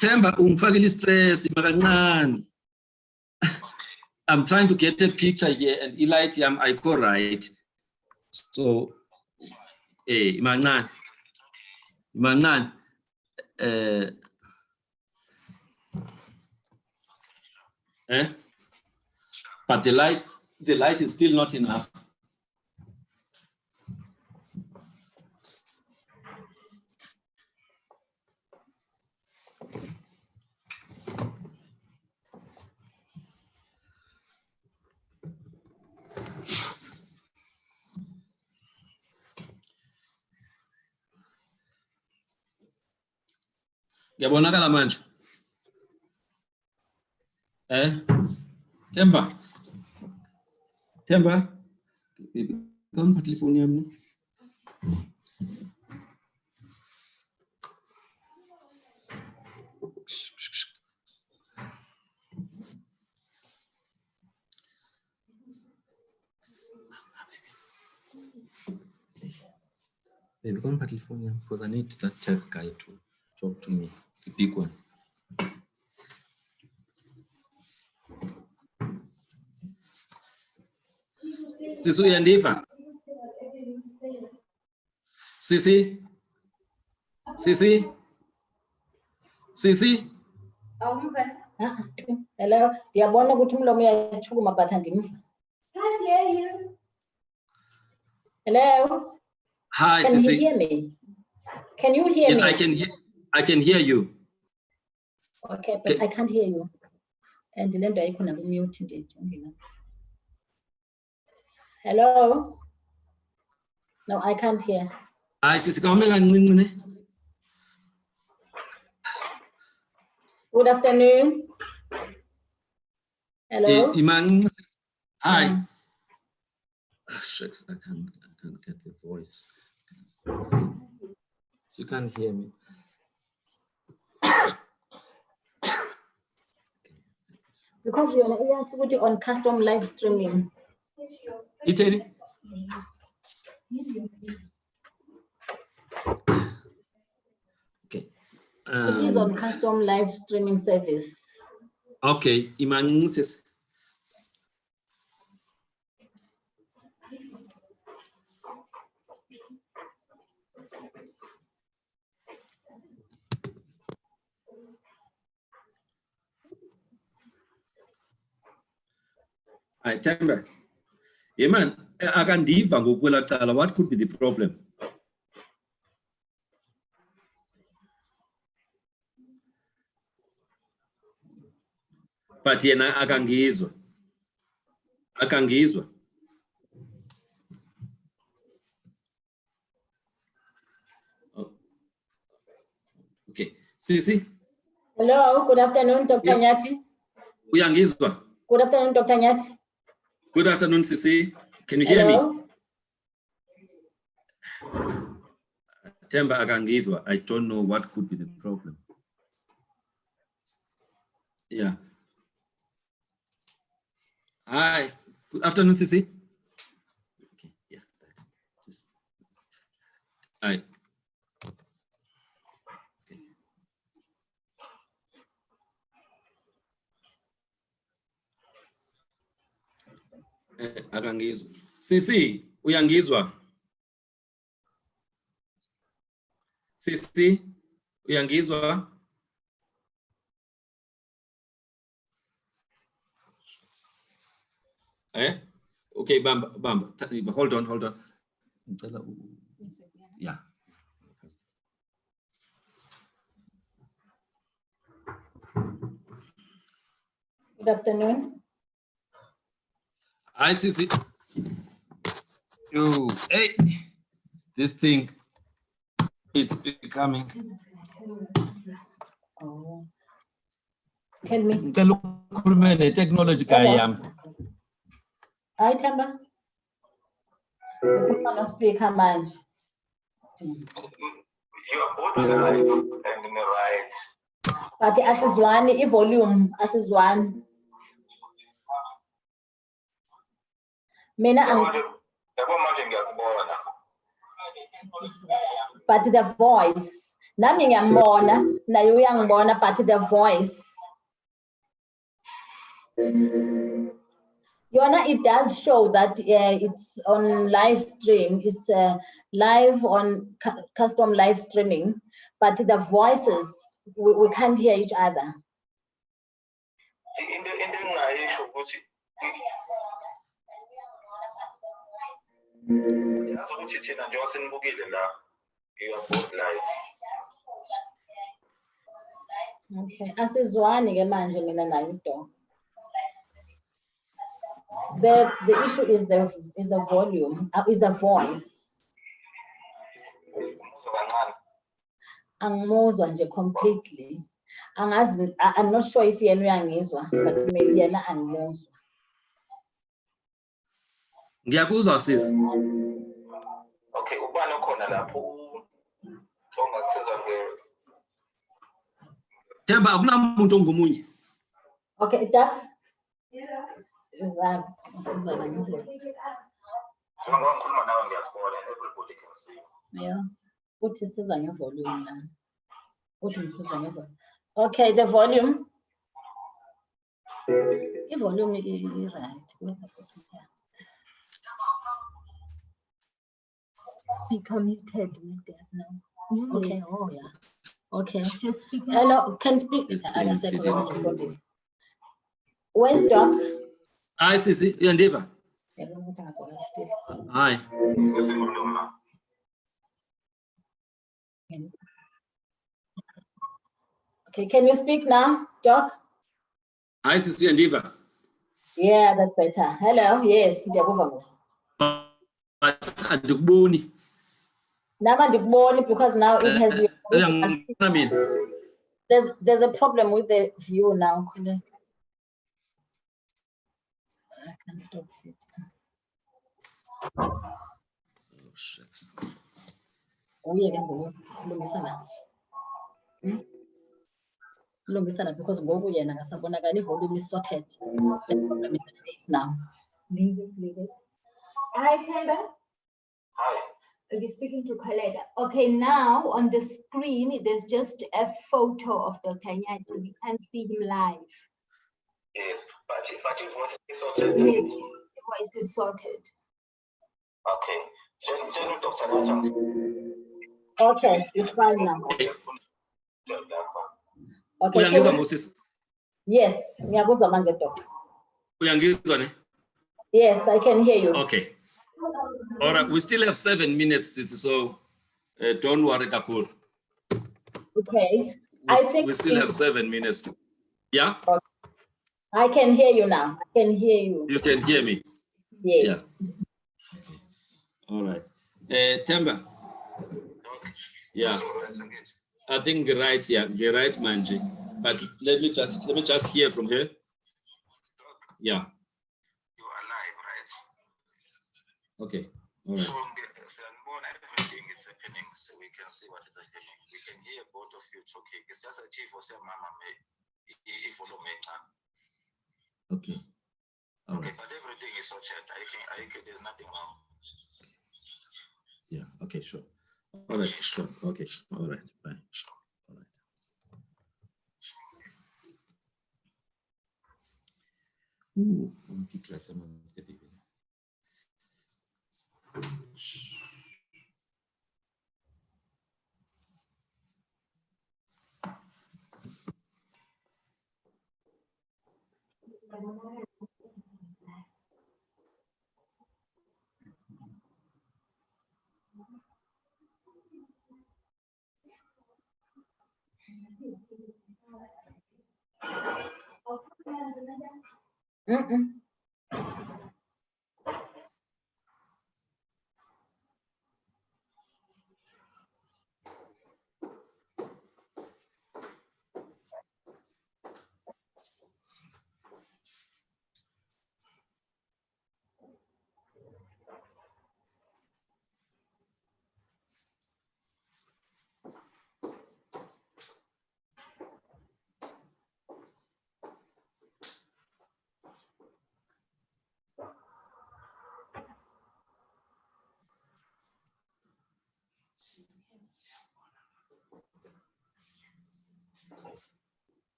Themba ungifakile stress makancane. I'm trying to get a picture here and Elite I go right. So mancane. But the light is still not enough. Yabonakala manje. Themba, come put telephone yami. Baby, come put telephone yami because I need that tech guy to talk to me, the big one. Sisi uyandiva? Sisi? Hello, ndiyabona ukuthi umlomo uyachukuma but andimva. Can't hear you. Hello? Hi, Can Sisi. you hear me? Can you hear me? I can hear you. Okay, but I can't hear you. And then I couldn't mute it. Hello? No, I can't hear. Hi, Sisi, come on. Good afternoon. Hello? Yes, Iman. Hi. Shucks, I can't get the voice. You can't hear me. Because you're on custom live streaming. Italy? Okay. It is on custom live streaming service. Okay, Iman says. I remember. Yeah, man, I can diva ngokwelacala. What could be the problem? But yena akangizwa. Okay. Sisi? Hello, good afternoon, Dr. Nyati. Uyangizwa? Good afternoon, Dr. Nyati. Good afternoon, Sisi. Can you hear me? Themba akangizwa. I don't know what could be the problem. Yeah. Hi. Good afternoon, Sisi. Okay. Yeah. Just. Hi. Akangizwa. Sisi, uyangizwa? Sisi, uyangizwa? Okay, Bamba. Hold on. Yeah. Good afternoon. I see. Hey, this thing, it's becoming. Oh. Tell me. Technology guy. Hi, Themba. You want to speak how much? You are both in the right and in the right. But as is one, a volume, as is one. But but the voice. Nami ngiyambona, naye uyangibona, but the voice. Yona, it does show that it's on live stream. It's live on custom live streaming, but the voices, we can't hear each other. Okay, asizwani ke manje mina naye uDo. The issue is the volume, is the voice. Angimuzwa nje completely. Angazi, I'm not sure if yena uyangizwa, but maybe yena angimuzwa. Ngiyakuzwa sis. Okay, ubani khona lapho ongakusiza Themba akunamuntu ongomunye. Okay, that's ngikhuluma nawe ngiyakubona and everybody can see. yeah. Uthi siza ngevolume la. Uthi ngisiza ngevolume. Okay, the volume. The volume is right. Where's the volume here? Be committed with that now. Okay, oh yeah. Okay. Just speak. Hello, can speak. Yes, Where's Doc? Hi sisi, uyandiva? Hi. Okay, can you speak now, Doc? Hi sisi, uyandiva? Yeah, that's better. Hello, yes, Andikuboni. Nama ndikuboni because now it has Uyangibona mina? there's a problem with the view now. I can't stop it. Oh, shucks. Lungisana because ngoku yena ngasabonakala ivolume is sorted. The problem is the face now. Leave it. Hi, Tenda. Hi. You're speaking to Coletta. Okay, now on the screen, there's just a photo of Dr. Nyati. We can't see him live. Yes, but if I just want to say sorted. Yes, the voice is sorted. Okay. Then Dr. Nyati. Okay, it's fine now. Okay. Uyangizwa Moses? Yes, ngiyakuzwa manje Doc. Uyangizwa ne? Yes, I can hear you. Okay. All right, we still have 7 minutes, sisi, so don't worry, Kakul. Okay. We still have 7 minutes. Yeah? I can hear you now. I can hear you. You can hear me? Yes. Yeah. All right. Temba. Yeah. I think you're right, yeah. You're right, Manji. But let me just hear from her. Yeah. You are live, right? Okay. All right. So everything is happening, so we can see what is happening. We can hear both of you talking. It's just a chief or say mama if follow me. Okay. All right. Okay, but everything is sorted. I think there's nothing wrong. Yeah. Okay. Sure. All right. Sure. Okay. All right. Bye. All right. Ooh, okay, class. Someone's getting it.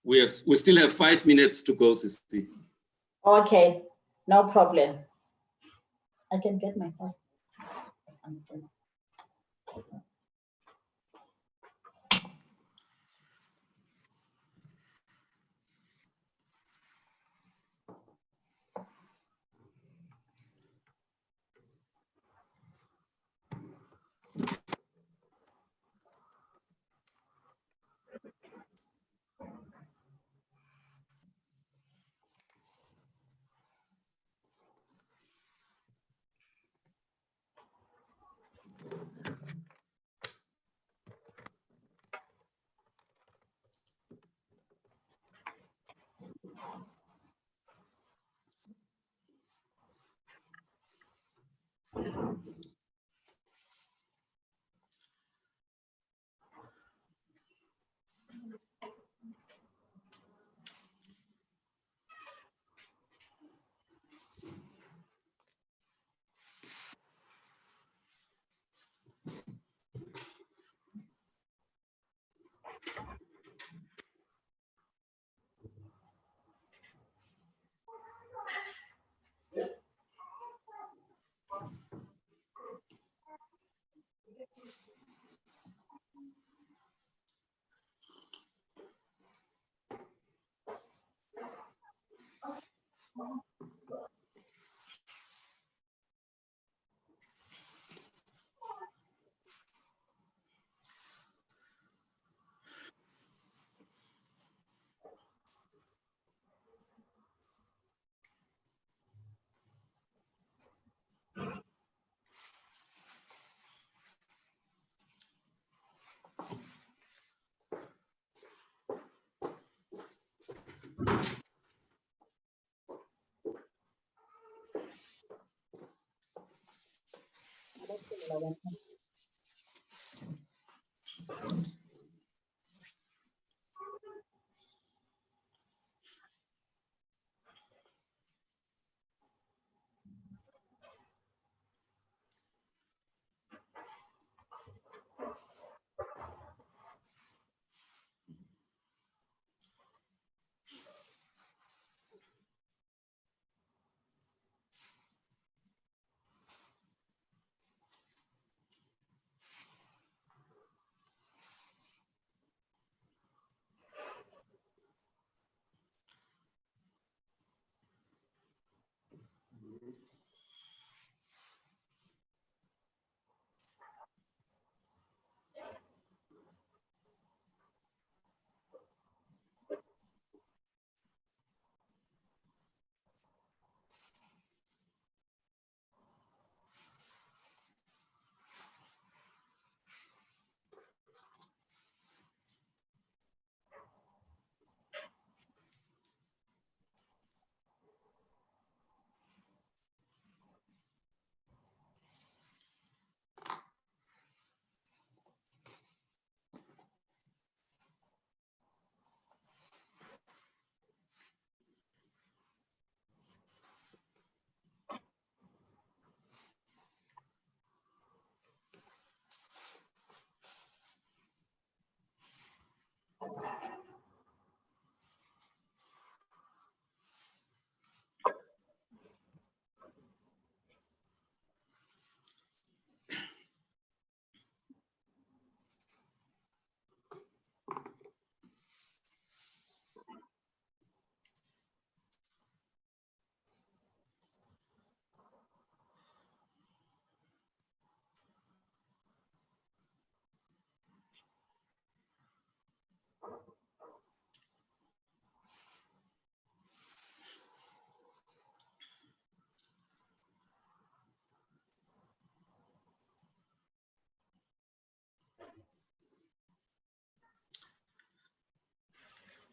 We still have 5 minutes to go, Sisti. Okay, no problem. I can get myself something.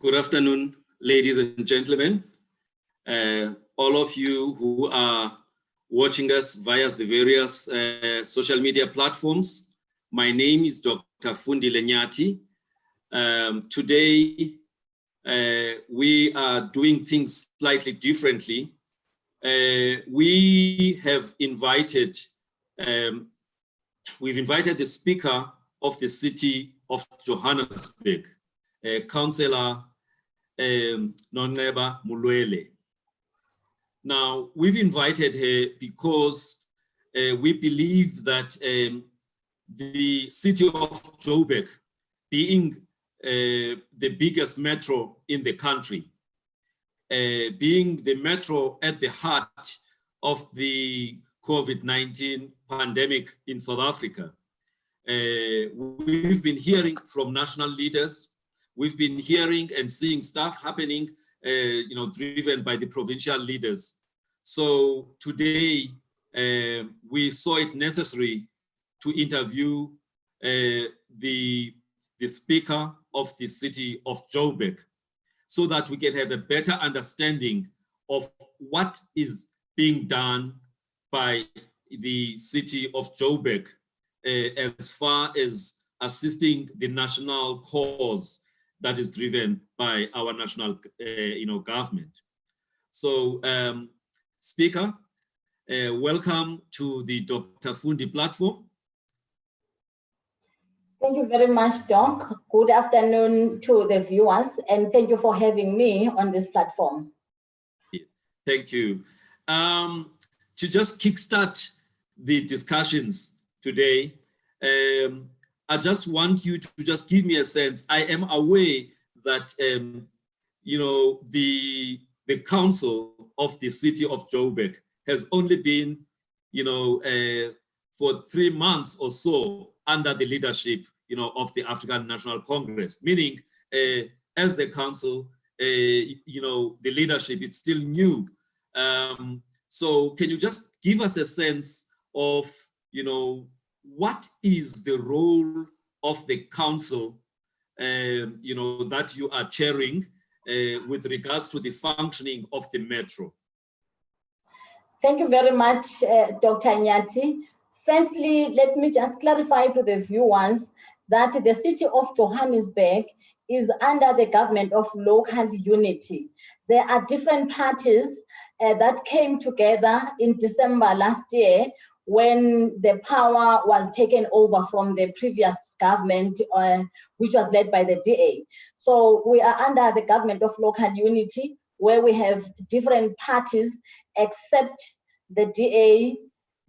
Good afternoon, ladies and gentlemen. All of you who are watching us via the various social media platforms. My name is Dr. Fundi Lenyati. Today, we are doing things slightly differently. We have invited, we've invited the Speaker of the City of Johannesburg, Councillor Noneba Mulwele. Now, we've invited her because we believe that the city of Joburg, being the biggest metro in the country, being the metro at the heart of the COVID-19 pandemic in South Africa, we've been hearing from national leaders, we've been hearing and seeing stuff happening, driven by the provincial leaders. So today, we saw it necessary to interview the speaker of the city of Joburg, so that we can have a better understanding of what is being done by the city of Joburg as far as assisting the national cause that is driven by our national government. So, Speaker, welcome to the Dr. Fundi platform. Thank you very much, Doc. Good afternoon to the viewers, and thank you for having me on this platform. Yes, thank you. To just kickstart the discussions today, I just want you to just give me a sense. I am aware that the council of the city of Joburg has only been, for 3 months or so under the leadership, of the African National Congress, meaning as the council, the leadership, it's still new. So can you just give us a sense of, what is the role of the council, that you are chairing with regards to the functioning of the metro? Thank you very much, Dr. Nyati. Firstly, let me just clarify to the viewers that the city of Johannesburg is under the government of local unity. There are different parties that came together in December last year when the power was taken over from the previous government, which was led by the DA. So we are under the government of local unity, where we have different parties except the DA,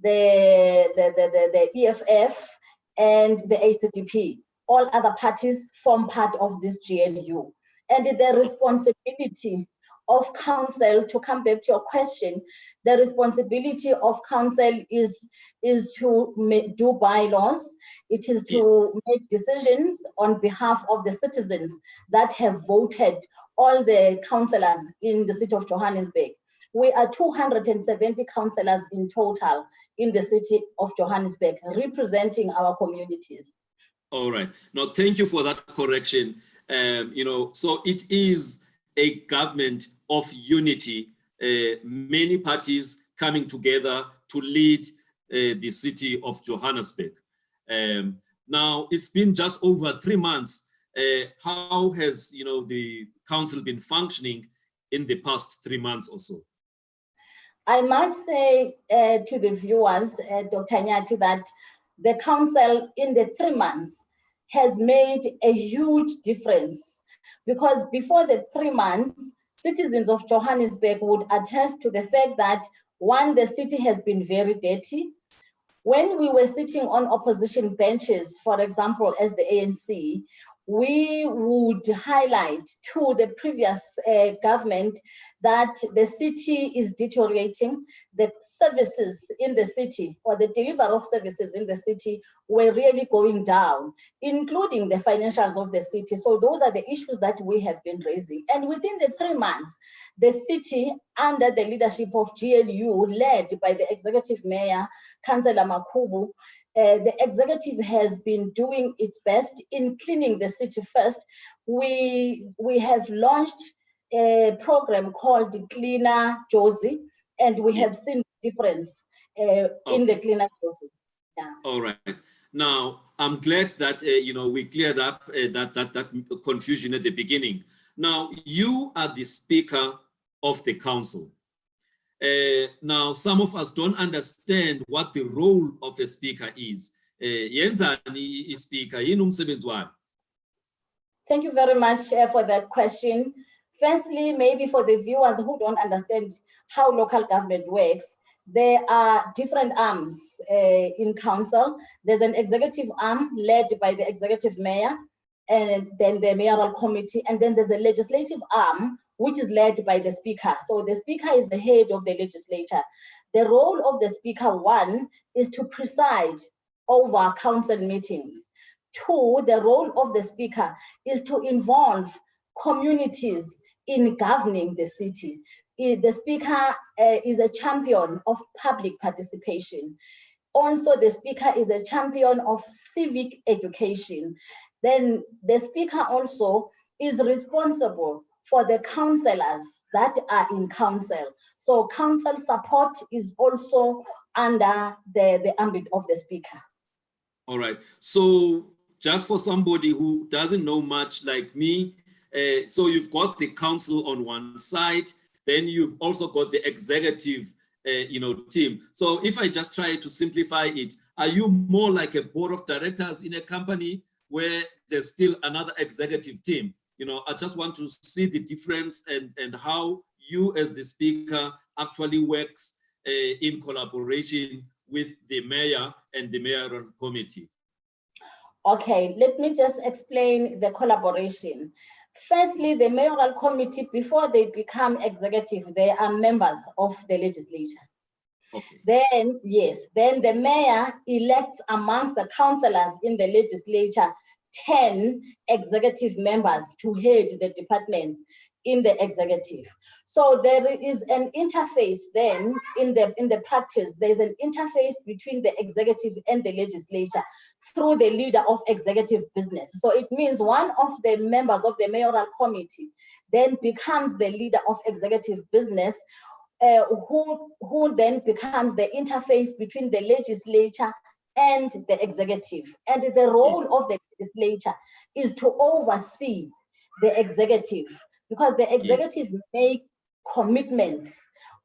the EFF, and the ACDP. All other parties form part of this GLU. And the responsibility of council, to come back to your question, the responsibility of council is to do bylaws. It is to make decisions on behalf of the citizens that have voted all the councillors in the city of Johannesburg. We are 270 councillors in total in the city of Johannesburg, representing our communities. All right. Now, thank you for that correction. So it is a government of unity, many parties coming together to lead the city of Johannesburg. Now, it's been just over 3 months. How has the council been functioning in the past 3 months or so? I must say to the viewers, Dr. Nyati, that the council in the 3 months has made a huge difference, because before the 3 months, citizens of Johannesburg would attest to the fact that, one, the city has been very dirty. When we were sitting on opposition benches, for example, as the ANC, we would highlight to the previous government that the city is deteriorating, the services in the city, or the delivery of services in the city, were really going down, including the financials of the city. So those are the issues that we have been raising. And within the 3 months, the city, under the leadership of GLU, led by the executive mayor, Councillor Makubu, the executive has been doing its best in cleaning the city first. We have launched a program called Cleaner Josie, and we have seen difference in the Cleaner Josie. Yeah. All right. Now, I'm glad that we cleared up that confusion at the beginning. Now, you are the speaker of the council. Now, some of us don't understand what the role of a speaker is. Yenzani is speaker. Thank you very much for that question. Firstly, maybe for the viewers who don't understand how local government works, there are different arms in council. There's an executive arm led by the executive mayor, and then the mayoral committee, and then there's a legislative arm which is led by the speaker. So the speaker is the head of the legislature. The role of the speaker, one, is to preside over council meetings. Two, the role of the speaker is to involve communities in governing the city. The speaker is a champion of public participation. Also, the speaker is a champion of civic education. Then the speaker also is responsible for the councillors that are in council. So council support is also under the ambit of the speaker. All right. So just for somebody who doesn't know much like me, so you've got the council on one side, then you've also got the executive team. So if I just try to simplify it, are you more like a board of directors in a company where there's still another executive team? I just want to see the difference and how you as the speaker actually works in collaboration with the mayor and the mayoral committee. Okay, let me just explain the collaboration. Firstly, the mayoral committee, before they become executive, they are members of the legislature. Okay. Then, yes, then the mayor elects amongst the councillors in the legislature 10 executive members to head the departments in the executive. So there is an interface then in the practice, there's an interface between the executive and the legislature through the leader of executive business. So it means one of the members of the mayoral committee then becomes the leader of executive business, who then becomes the interface between the legislature and the executive. And the role of the legislature is to oversee the executive, because the executive make commitments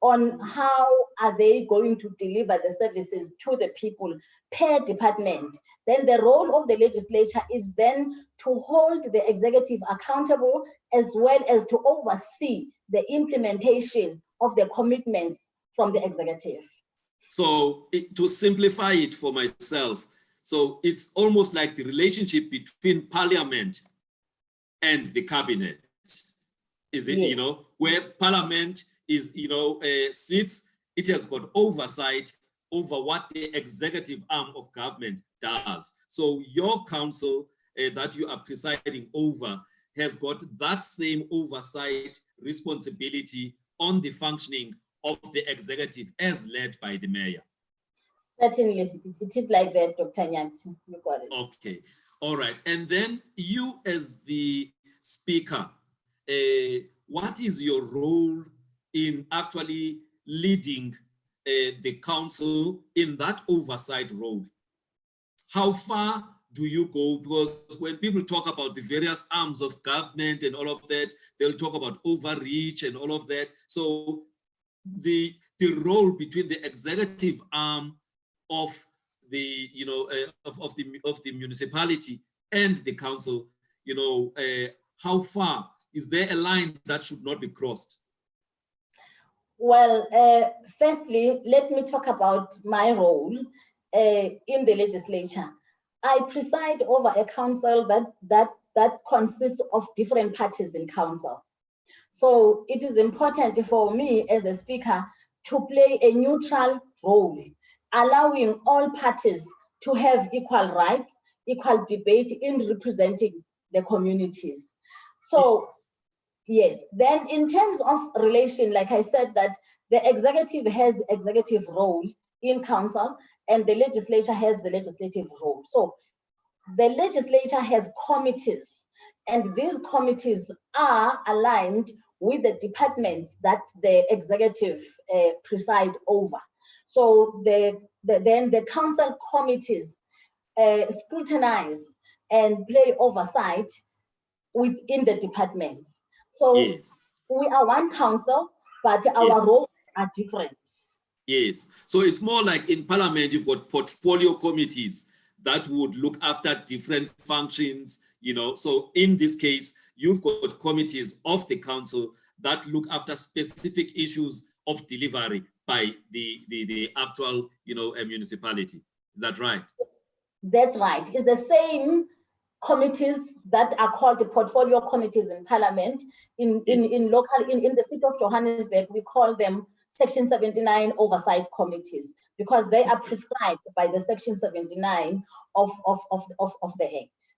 on how are they going to deliver the services to the people per department. Then the role of the legislature is then to hold the executive accountable, as well as to oversee the implementation of the commitments from the executive. So to simplify it for myself, so it's almost like the relationship between parliament and the cabinet. Is it, Yes. Where parliament is, sits, it has got oversight over what the executive arm of government does. So your council that you are presiding over has got that same oversight responsibility on the functioning of the executive as led by the mayor. Certainly, it is like that, Dr. Nyanti, you got it. Okay, all right. And then you as the speaker, what is your role in actually leading the council in that oversight role? How far do you go? Because when people talk about the various arms of government and all of that, they'll talk about overreach and all of that. So the role between the executive arm of the of the municipality and the council, how far is there a line that should not be crossed? Well, firstly, let me talk about my role in the legislature. I preside over a council that consists of different parties in council. So it is important for me as a speaker to play a neutral role, allowing all parties to have equal rights, equal debate in representing the communities. So, yes, then in terms of relation, like I said, that the executive has executive role in council and the legislature has the legislative role. So the legislature has committees, and these committees are aligned with the departments that the executive preside over. So then the council committees scrutinize and play oversight within the departments. So yes, we are one council, but our yes. roles are different. Yes, so it's more like in parliament, you've got portfolio committees that would look after different functions, you know. So in this case, you've got committees of the council that look after specific issues of delivery by the actual, you know, municipality. Is that right? That's right. It's the same committees that are called the portfolio committees in Parliament. In the city of Johannesburg, we call them Section 79 oversight committees, because they are prescribed by the Section 79 of the Act.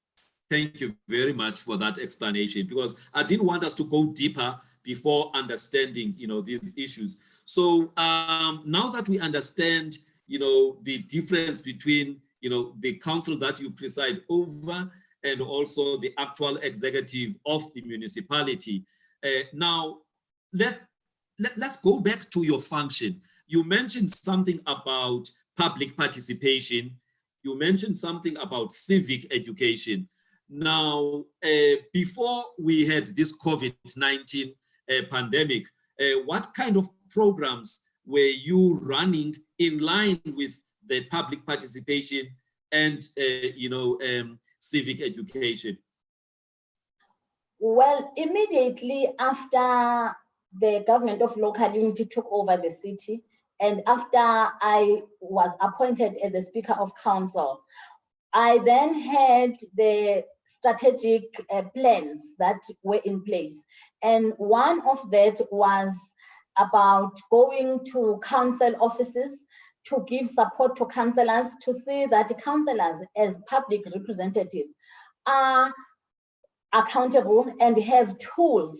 Thank you very much for that explanation, because I didn't want us to go deeper before understanding, you know, these issues. So now that we understand, you know, the difference between, you know, the council that you preside over and also the actual executive of the municipality. Now, let's go back to your function. You mentioned something about public participation. You mentioned something about civic education. Now, before we had this COVID-19 pandemic, what kind of programs were you running in line with the public participation and, you know, civic education? Well, immediately after the government of local unity took over the city, and after I was appointed as a Speaker of Council, I then had the strategic plans that were in place. And one of that was about going to council offices to give support to councillors, to see that councillors as public representatives are accountable and have tools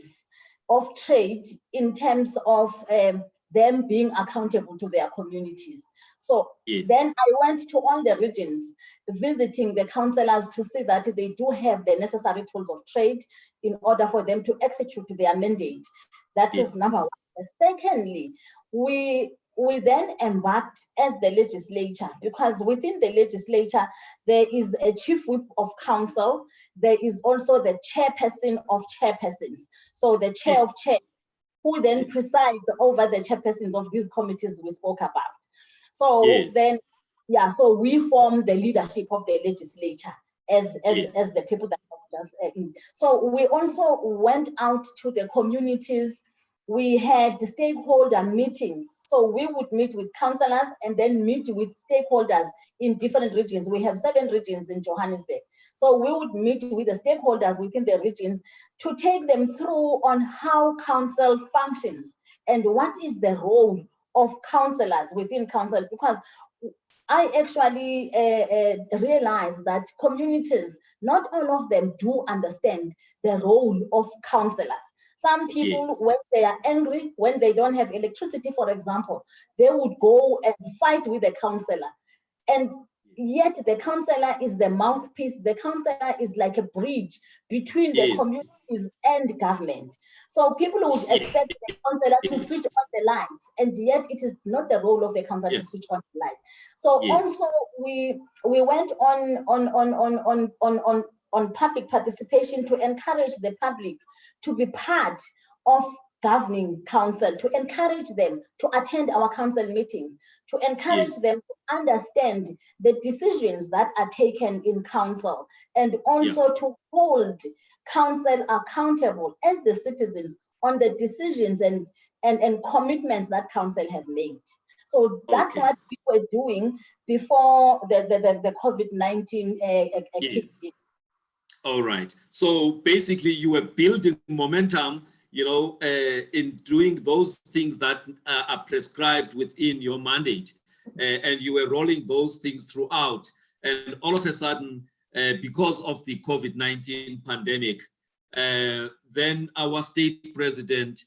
of trade in terms of them being accountable to their communities. So yes. Then I went to all the regions, visiting the councillors to see that they do have the necessary tools of trade in order for them to execute their mandate. That yes. is number one. Secondly, we then embarked as the legislature, because within the legislature, there is a chief whip of council. There is also the chairperson of chairpersons. So the chair yes. of chairs, who then presides over the chairpersons of these committees we spoke about. So yes. then, yeah, so we form the leadership of the legislature as the people that have just in. So we also went out to the communities. We had stakeholder meetings. So we would meet with councillors and then meet with stakeholders in different regions. We have 7 regions in Johannesburg. So we would meet with the stakeholders within the regions to take them through on how council functions and what is the role of councillors within council, because I actually realized that communities, not all of them do understand the role of councillors. Some people, yes. when they are angry, when they don't have electricity, for example, they would go and fight with the councillor. And yet the councillor is the mouthpiece. The councillor is like a bridge between the yes. communities and government. So people would expect the councillor to switch on the lights, and yet it is not the role of the councillor to switch on the lights. So also we went on public participation to encourage the public to be part of governing council, to encourage them to attend our council meetings, to encourage them to understand the decisions that are taken in council, and also to hold council accountable as the citizens on the decisions and commitments that council have made. So that's what we were doing before the COVID-19 kicked in. All right. So basically you were building momentum, you know, in doing those things that are prescribed within your mandate. And you were rolling those things throughout. And all of a sudden, because of the COVID-19 pandemic, then our state president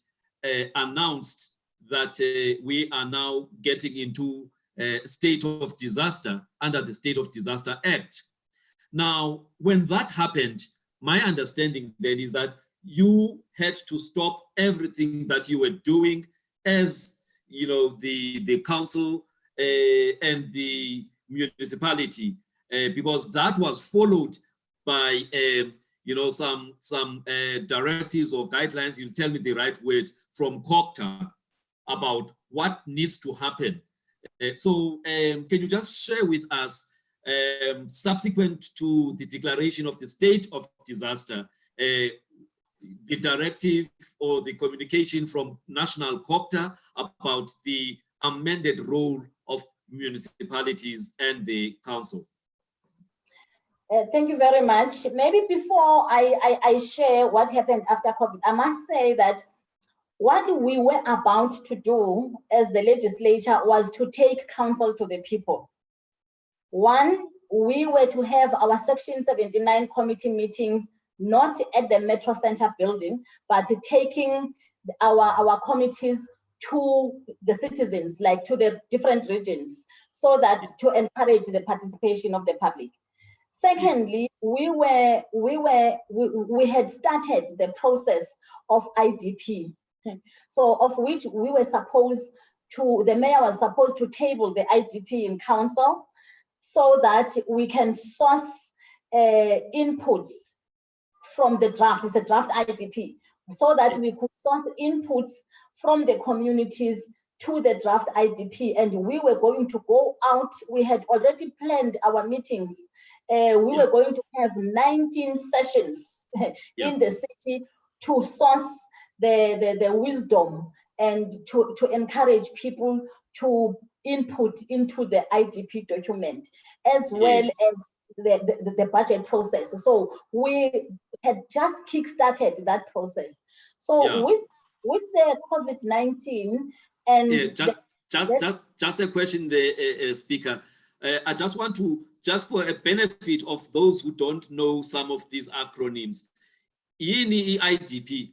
announced that we are now getting into a state of disaster under the State of Disaster Act. Now, when that happened, my understanding then is that you had to stop everything that you were doing as, you know, the council and the municipality, because that was followed by, you know, some directives or guidelines, you'll tell me the right word, from COCTA about what needs to happen. So can you just share with us subsequent to the declaration of the state of disaster, the directive or the communication from National COPTA about the amended role of municipalities and the council. Thank you very much. Maybe before I share what happened after COVID, I must say that what we were about to do as the legislature was to take counsel to the people. One, we were to have our Section 79 committee meetings not at the Metro Center building, but taking our committees to the citizens, like to the different regions, so that to encourage the participation of the public. Secondly, we had started the process of IDP. So of which we were supposed to, the mayor was supposed to table the IDP in council so that we can source inputs from the draft. It's a draft IDP, so that we could source inputs from the communities to the draft IDP. And we were going to go out, we had already planned our meetings. We were going to have 19 sessions in the city to source the wisdom and to encourage people to input into the IDP document, as well as the budget process. So we had just kickstarted that process. So with the COVID-19 and just a question there, Speaker. I just want to, just for a benefit of those who don't know some of these acronyms, IDP,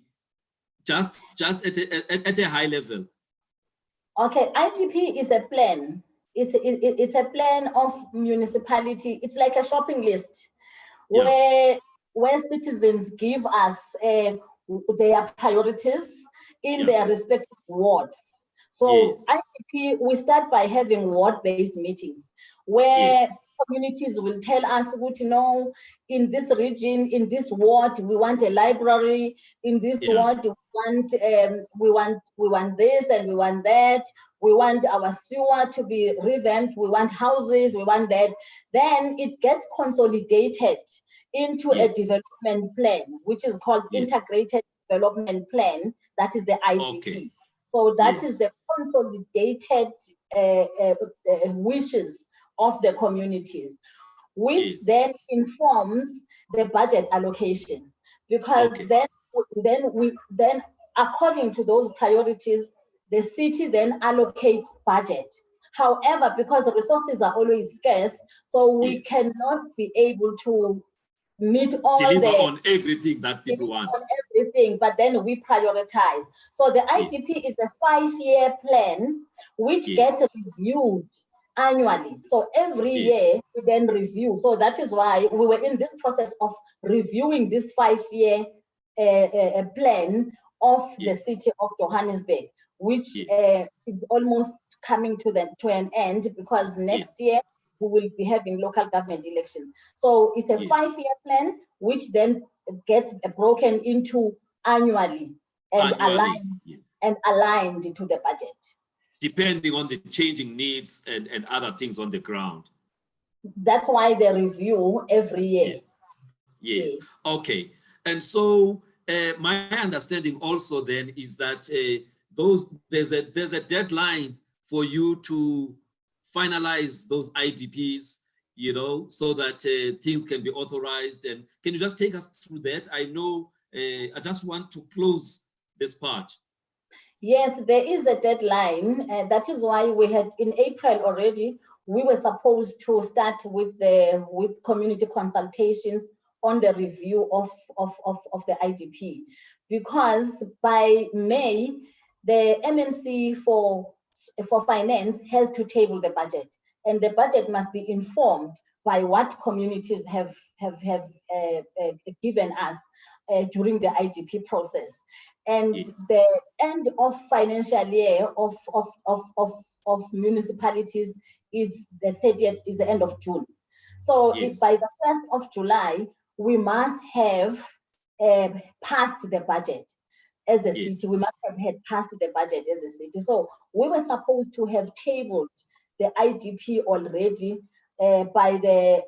just at a high level. Okay, IDP is a plan. It's a plan of municipality. It's like a shopping list where citizens give us their priorities in their respective wards. So IDP, we start by having ward-based meetings where communities will tell us, you know, in this region, in this ward, we want a library. In this ward, we want this and we want that. We want our sewer to be revamped. We want houses. We want that. Then it gets consolidated into a development plan, which is called integrated development plan. That is the IDP. So that is the consolidated wishes of the communities, which then informs the budget allocation, because then according to those priorities, the city then allocates budget. However, because the resources are always scarce, so we cannot be able to meet all deliver on everything that people want. Everything, but then we prioritize. So the IDP is a 5-year plan which gets reviewed annually. So every year we then review. So that is why we were in this process of reviewing this 5-year plan of the city of Johannesburg, which is almost coming to an end, because next year we will be having local government elections. So it's a 5-year plan, which then gets broken into annually and aligned to the budget. Depending on the changing needs and other things on the ground. That's why they review every year. Yes. Okay. And so my understanding also then is that there's a deadline for you to finalize those IDPs, you know, so that things can be authorized. And can you just take us through that? I know, I just want to close this part. Yes, there is a deadline. That is why we had in April already, we were supposed to start with community consultations on the review of the IDP, because by May, the MMC for finance has to table the budget, and the budget must be informed by what communities have given us during the IDP process. And the end of financial year of municipalities is the 30th, is the end of June. So if by the 1st of July, we must have passed the budget as a city. We must have had passed the budget as a city. So we were supposed to have tabled the IDP already by the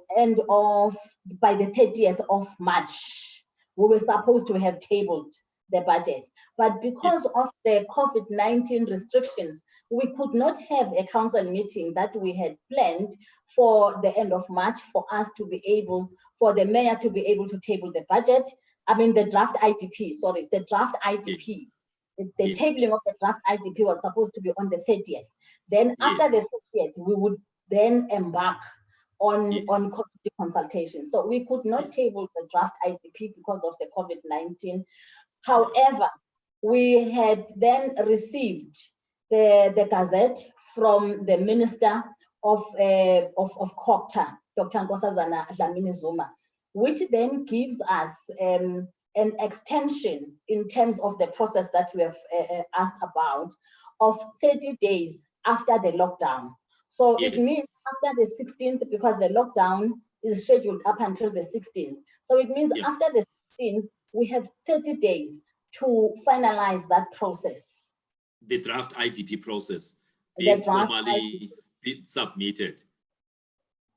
30th of March. We were supposed to have tabled the budget. But because of the COVID-19 restrictions, we could not have a council meeting that we had planned for the end of March for us to be able, for the mayor to be able to table the budget. I mean, the draft IDP, sorry, the draft IDP. The tabling of the draft IDP was supposed to be on the 30th. Then after the 30th, we would then embark on committee consultation. So we could not table the draft IDP because of the COVID-19. However, we had then received the gazette from the Minister of COGTA, Dr. Nkosazana Dlamini-Zuma, which then gives us an extension in terms of the process that we have asked about of 30 days after the lockdown. So it means after the 16th, because the lockdown is scheduled up until the 16th. So it means after the 16th, we have 30 days to finalize that process. The draft IDP process being formally submitted.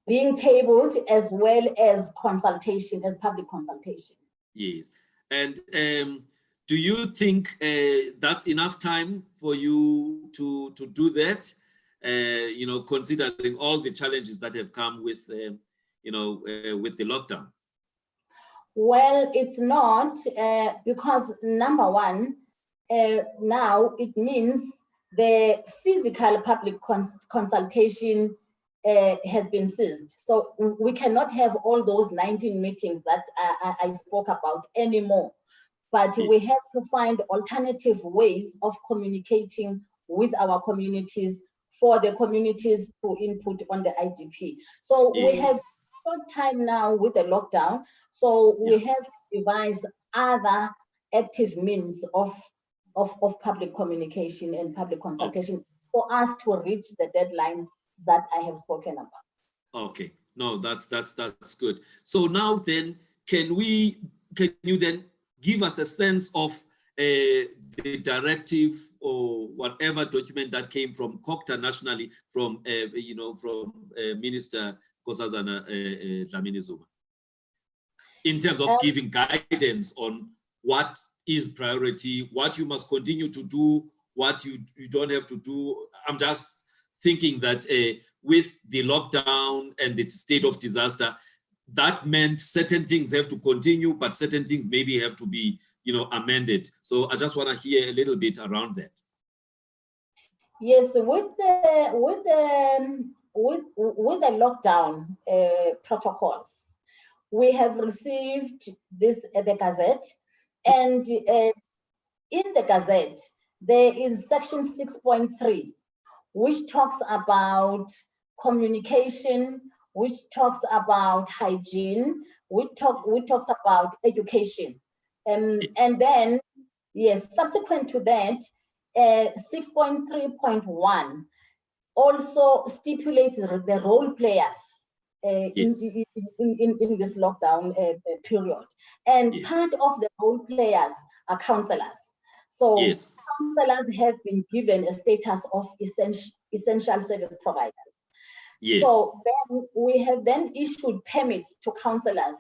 Being tabled as well as consultation, as public consultation. Yes. And do you think that's enough time for you to do that? You know, considering all the challenges that have come with, you know, with the lockdown? Well, it's not because number one, now it means the physical public consultation has been ceased. So we cannot have all those 19 meetings that I spoke about anymore. But we have to find alternative ways of communicating with our communities for the communities to input on the IDP. So we have short time now with the lockdown. So we have to devise other active means of public communication and public consultation for us to reach the deadline that I have spoken about. Okay, no, that's good. So now then, can you then give us a sense of the directive or whatever document that came from COGTA nationally, from you know, from Minister Nkosazana Dlamini-Zuma, in terms of giving guidance on what is priority, what you must continue to do, what you don't have to do. I'm just thinking that with the lockdown and the state of disaster, that meant certain things have to continue, but certain things maybe have to be, you know, amended. So I just want to hear a little bit around that. Yes, with the lockdown protocols, we have received this the Gazette, and in the Gazette there is section 6.3, which talks about communication, which talks about hygiene, which talks about education. And then, yes, subsequent to that, 6.3.1 also stipulates the role players in this lockdown period. And part of the role players are councillors. So councillors have been given a status of essential service providers. So then we have then issued permits to councillors.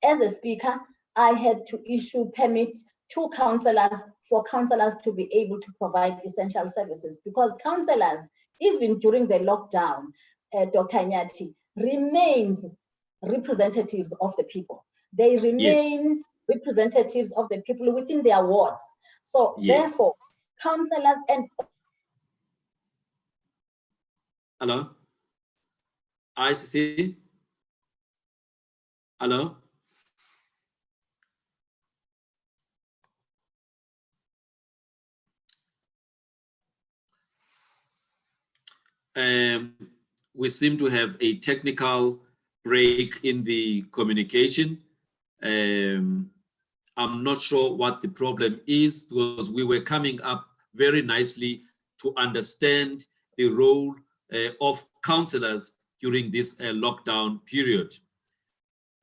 As a speaker, I had to issue permits to councillors for councillors to be able to provide essential services, because councillors, even during the lockdown, Dr. Nyati, remains representatives of the people. They remain representatives of the people within their wards. So therefore, councillors and... Hello? ICC? Hello? We seem to have a technical break in the communication. I'm not sure what the problem is, because we were coming up very nicely to understand the role of councillors during this lockdown period.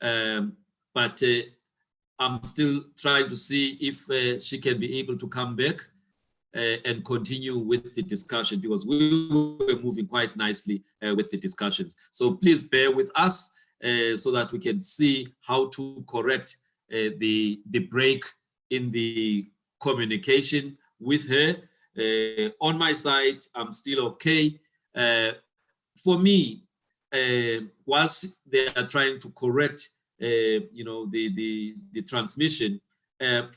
But I'm still trying to see if she can be able to come back. and continue with the discussion, because we were moving quite nicely with the discussions. So please bear with us so that we can see how to correct the break in the communication with her. On my side, I'm still okay. For me, whilst they are trying to correct, the transmission,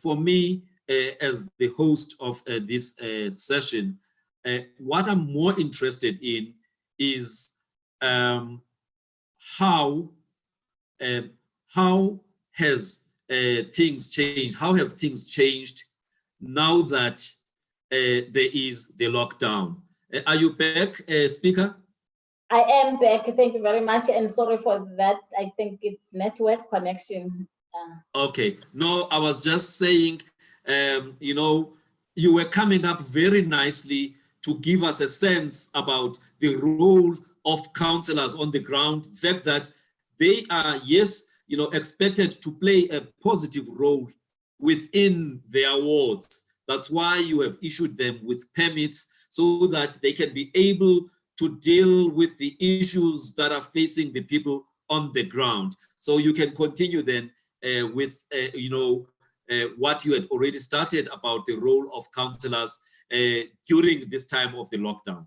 for me, as the host of this session, what I'm more interested in is how has things changed? How have things changed now that there is the lockdown? Are you back, Speaker? I am back. Thank you very much, and sorry for that. I think it's network connection. Okay. No, I was just saying, you were coming up very nicely to give us a sense about the role of councillors on the ground, the fact that they are, yes, expected to play a positive role within their wards. That's why you have issued them with permits so that they can be able to deal with the issues that are facing the people on the ground. So you can continue then with, what you had already started about the role of councillors during this time of the lockdown.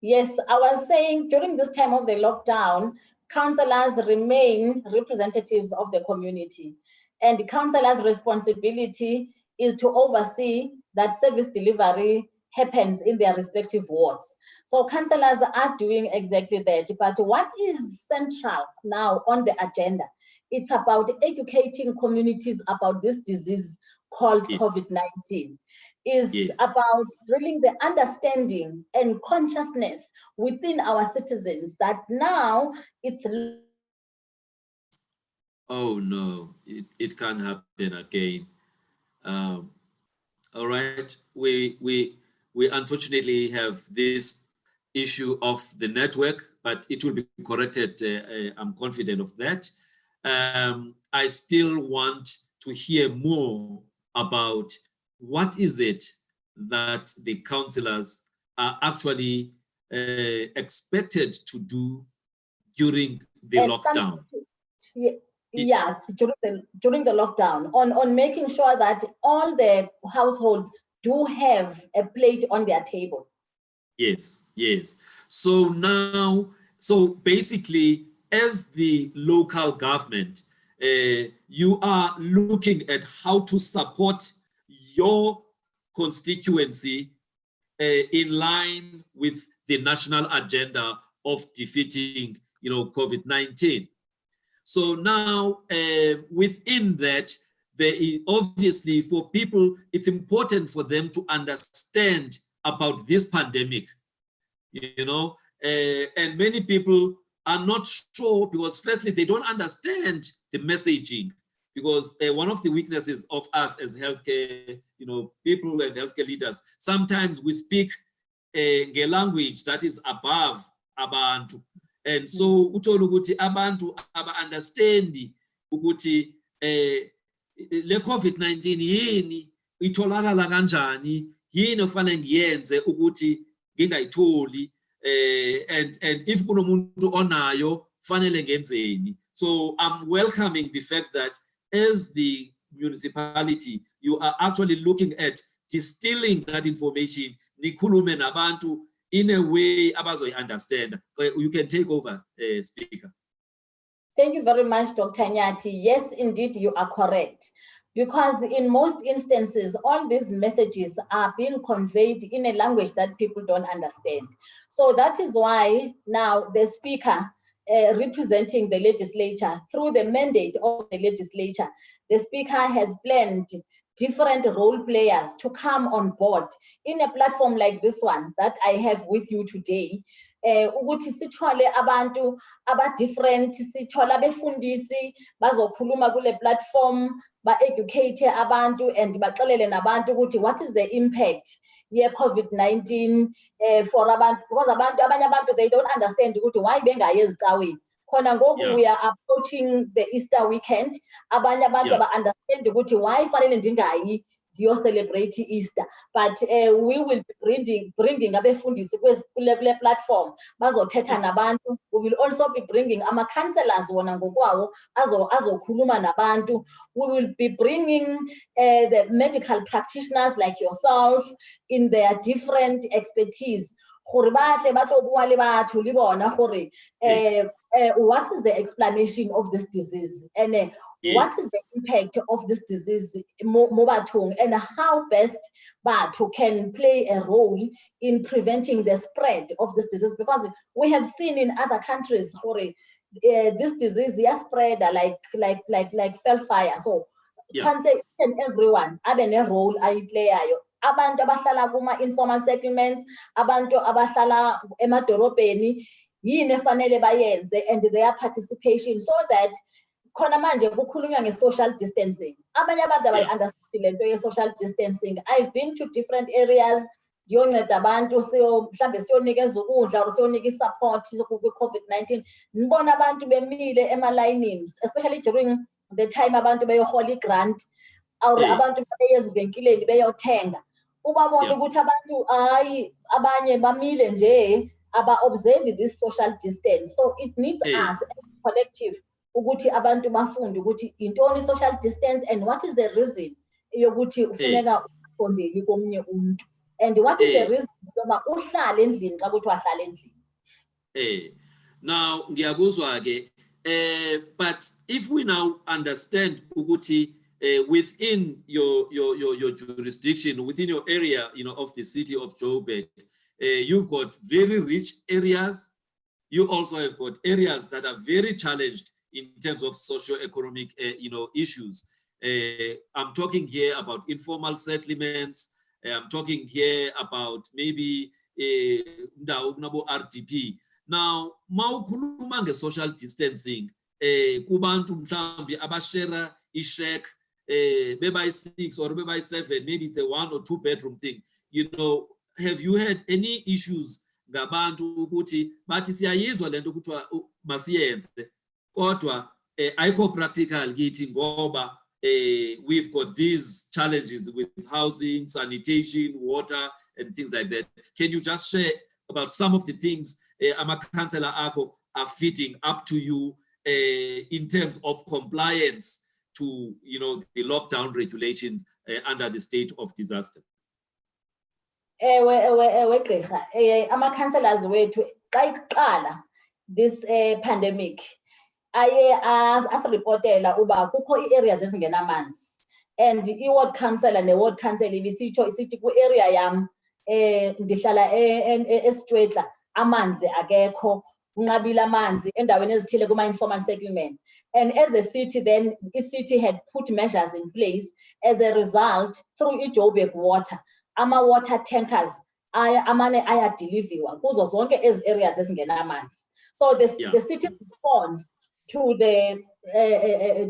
Yes, I was saying during this time of the lockdown, councillors remain representatives of the community, and councillors' responsibility is to oversee that service delivery happens in their respective wards. So councillors are doing exactly that. But what is central now on the agenda? It's about educating communities about this disease called Yes. COVID-19. Is Yes. about drilling the understanding and consciousness within our citizens that now it's. Oh no, it can't happen again. All right, we unfortunately have this issue of the network, but it will be corrected. I'm confident of that. I still want to hear more about what is it that the councillors are actually expected to do during the lockdown. Yeah, during the lockdown, on making sure that all the households do have a plate on their table. Yes, yes. So now, so basically, as the local government, you are looking at how to support your constituency in line with the national agenda of defeating, COVID-19. So now, within that, there is obviously for people, it's important for them to understand about this pandemic, and many people are not sure because firstly, they don't understand the messaging, because one of the weaknesses of us as healthcare, people and healthcare leaders, sometimes we speak a language that is above abantu. And so uthola ukuthi abantu aba-understandi ukuthi le COVID-19 yini, itholakala kanjani, yini ofanele ngiyenze ukuthi ngingayitholi, and if kunomuntu onayo fanele ngenzeni. So I'm welcoming the fact that as the municipality, you are actually looking at distilling that information, nikhulume nabantu in a way abazoyi understand. You can take over, Speaker. Thank you very much, Dr. Nyati. Yes, indeed, you are correct. Because in most instances, all these messages are being conveyed in a language that people don't understand. So that is why now the Speaker representing the legislature through the mandate of the legislature, the Speaker has planned different role players to come on board in a platform like this one that I have with you today. Ukuthi sithole abantu aba-different, sithole abefundisi bazokhuluma kule platform, ba-educate abantu and baxelele nabantu ukuthi what is the impact ye-COVID-19 for abantu, because abanye abantu they don't understand ukuthi why bengayi ezicaweni. Khona ngoku we are approaching the Easter weekend, abanye abantu aba-understand ukuthi why fanele ndingayi celebrate Easter. But we will be bringing abefundisi kule platform bazothetha nabantu. We will also be bringing councillors wona ngokwawo azokhuluma nabantu. We will be bringing the medical practitioners like yourself in their different expertise. What is the explanation of this disease, and what is the impact of this disease, and how best Batu can play a role in preventing the spread of this disease? Because we have seen in other countries this disease spread like fire. So can't say everyone have a role I play. Abantu abahlala kuma informal settlements, abantu abahlala emadorobheni, yini efanele bayenze, and their participation, so that khona manje kukhulunywa nge-social distancing. Abanye abantu abayi-understand le nto ye-social distancing. I've been to different areas, ndiyonceda abantu, mhlambe siyonikeza ukudla or siyonika i-support kwi-COVID-19. Nibona abantu bemile ema-linings, especially during the time abantu beyohola i-grant, or abantu beye ezivenkileni beyothenga. Ubabona ukuthi abantu abanye bamile nje aba-observe this social distance. So it needs us as a collective ukuthi abantu bafunde ukuthi intoni social distance, and what is the reason yokuthi ufuneka ukondeli komunye umuntu, and what is the reason yoba uhlale endlini xa kuthi wahlala endlini. Now ngiyakuzwa ke, but if we now understand ukuthi within your jurisdiction, within your area, of the city of Joburg, you've got very rich areas. You also have got areas that are very challenged in terms of socio-economic, issues. I'm talking here about informal settlements. I'm talking here about maybe RDP. Now, mawukhuluma nge-social distancing, kubantu mhlambi abashare ishek, maybe 6 or maybe 7, maybe it's a 1 or 2 bedroom thing. Have you had any issues ngabantu ukuthi bathi siyayizwa lento kuthiwa masiyenze kodwa ayikho practical kithi ngoba we've got these challenges with housing, sanitation, water, and things like that? Can you just share about some of the things ama-councillor akho are feeding up to you in terms of compliance to the lockdown regulations under the state of disaster? Ama-councillors wethu xa iqala this pandemic aye asiripotela uba kukho ii-areas ezingenamanzi, and i-ward councillor ne-ward councillor ibisitsho isithi kwi-area yam ndihlala eStwetla amanzi akekho, unqabile amanzi endaweni ezithile kuma-informal settlement. And as a city, then the city had put measures in place. As a result, through Joburg water, water tankers amane ayadeliviwa kuzo zonke ezi areas ezingenamanzi. So the city responds to the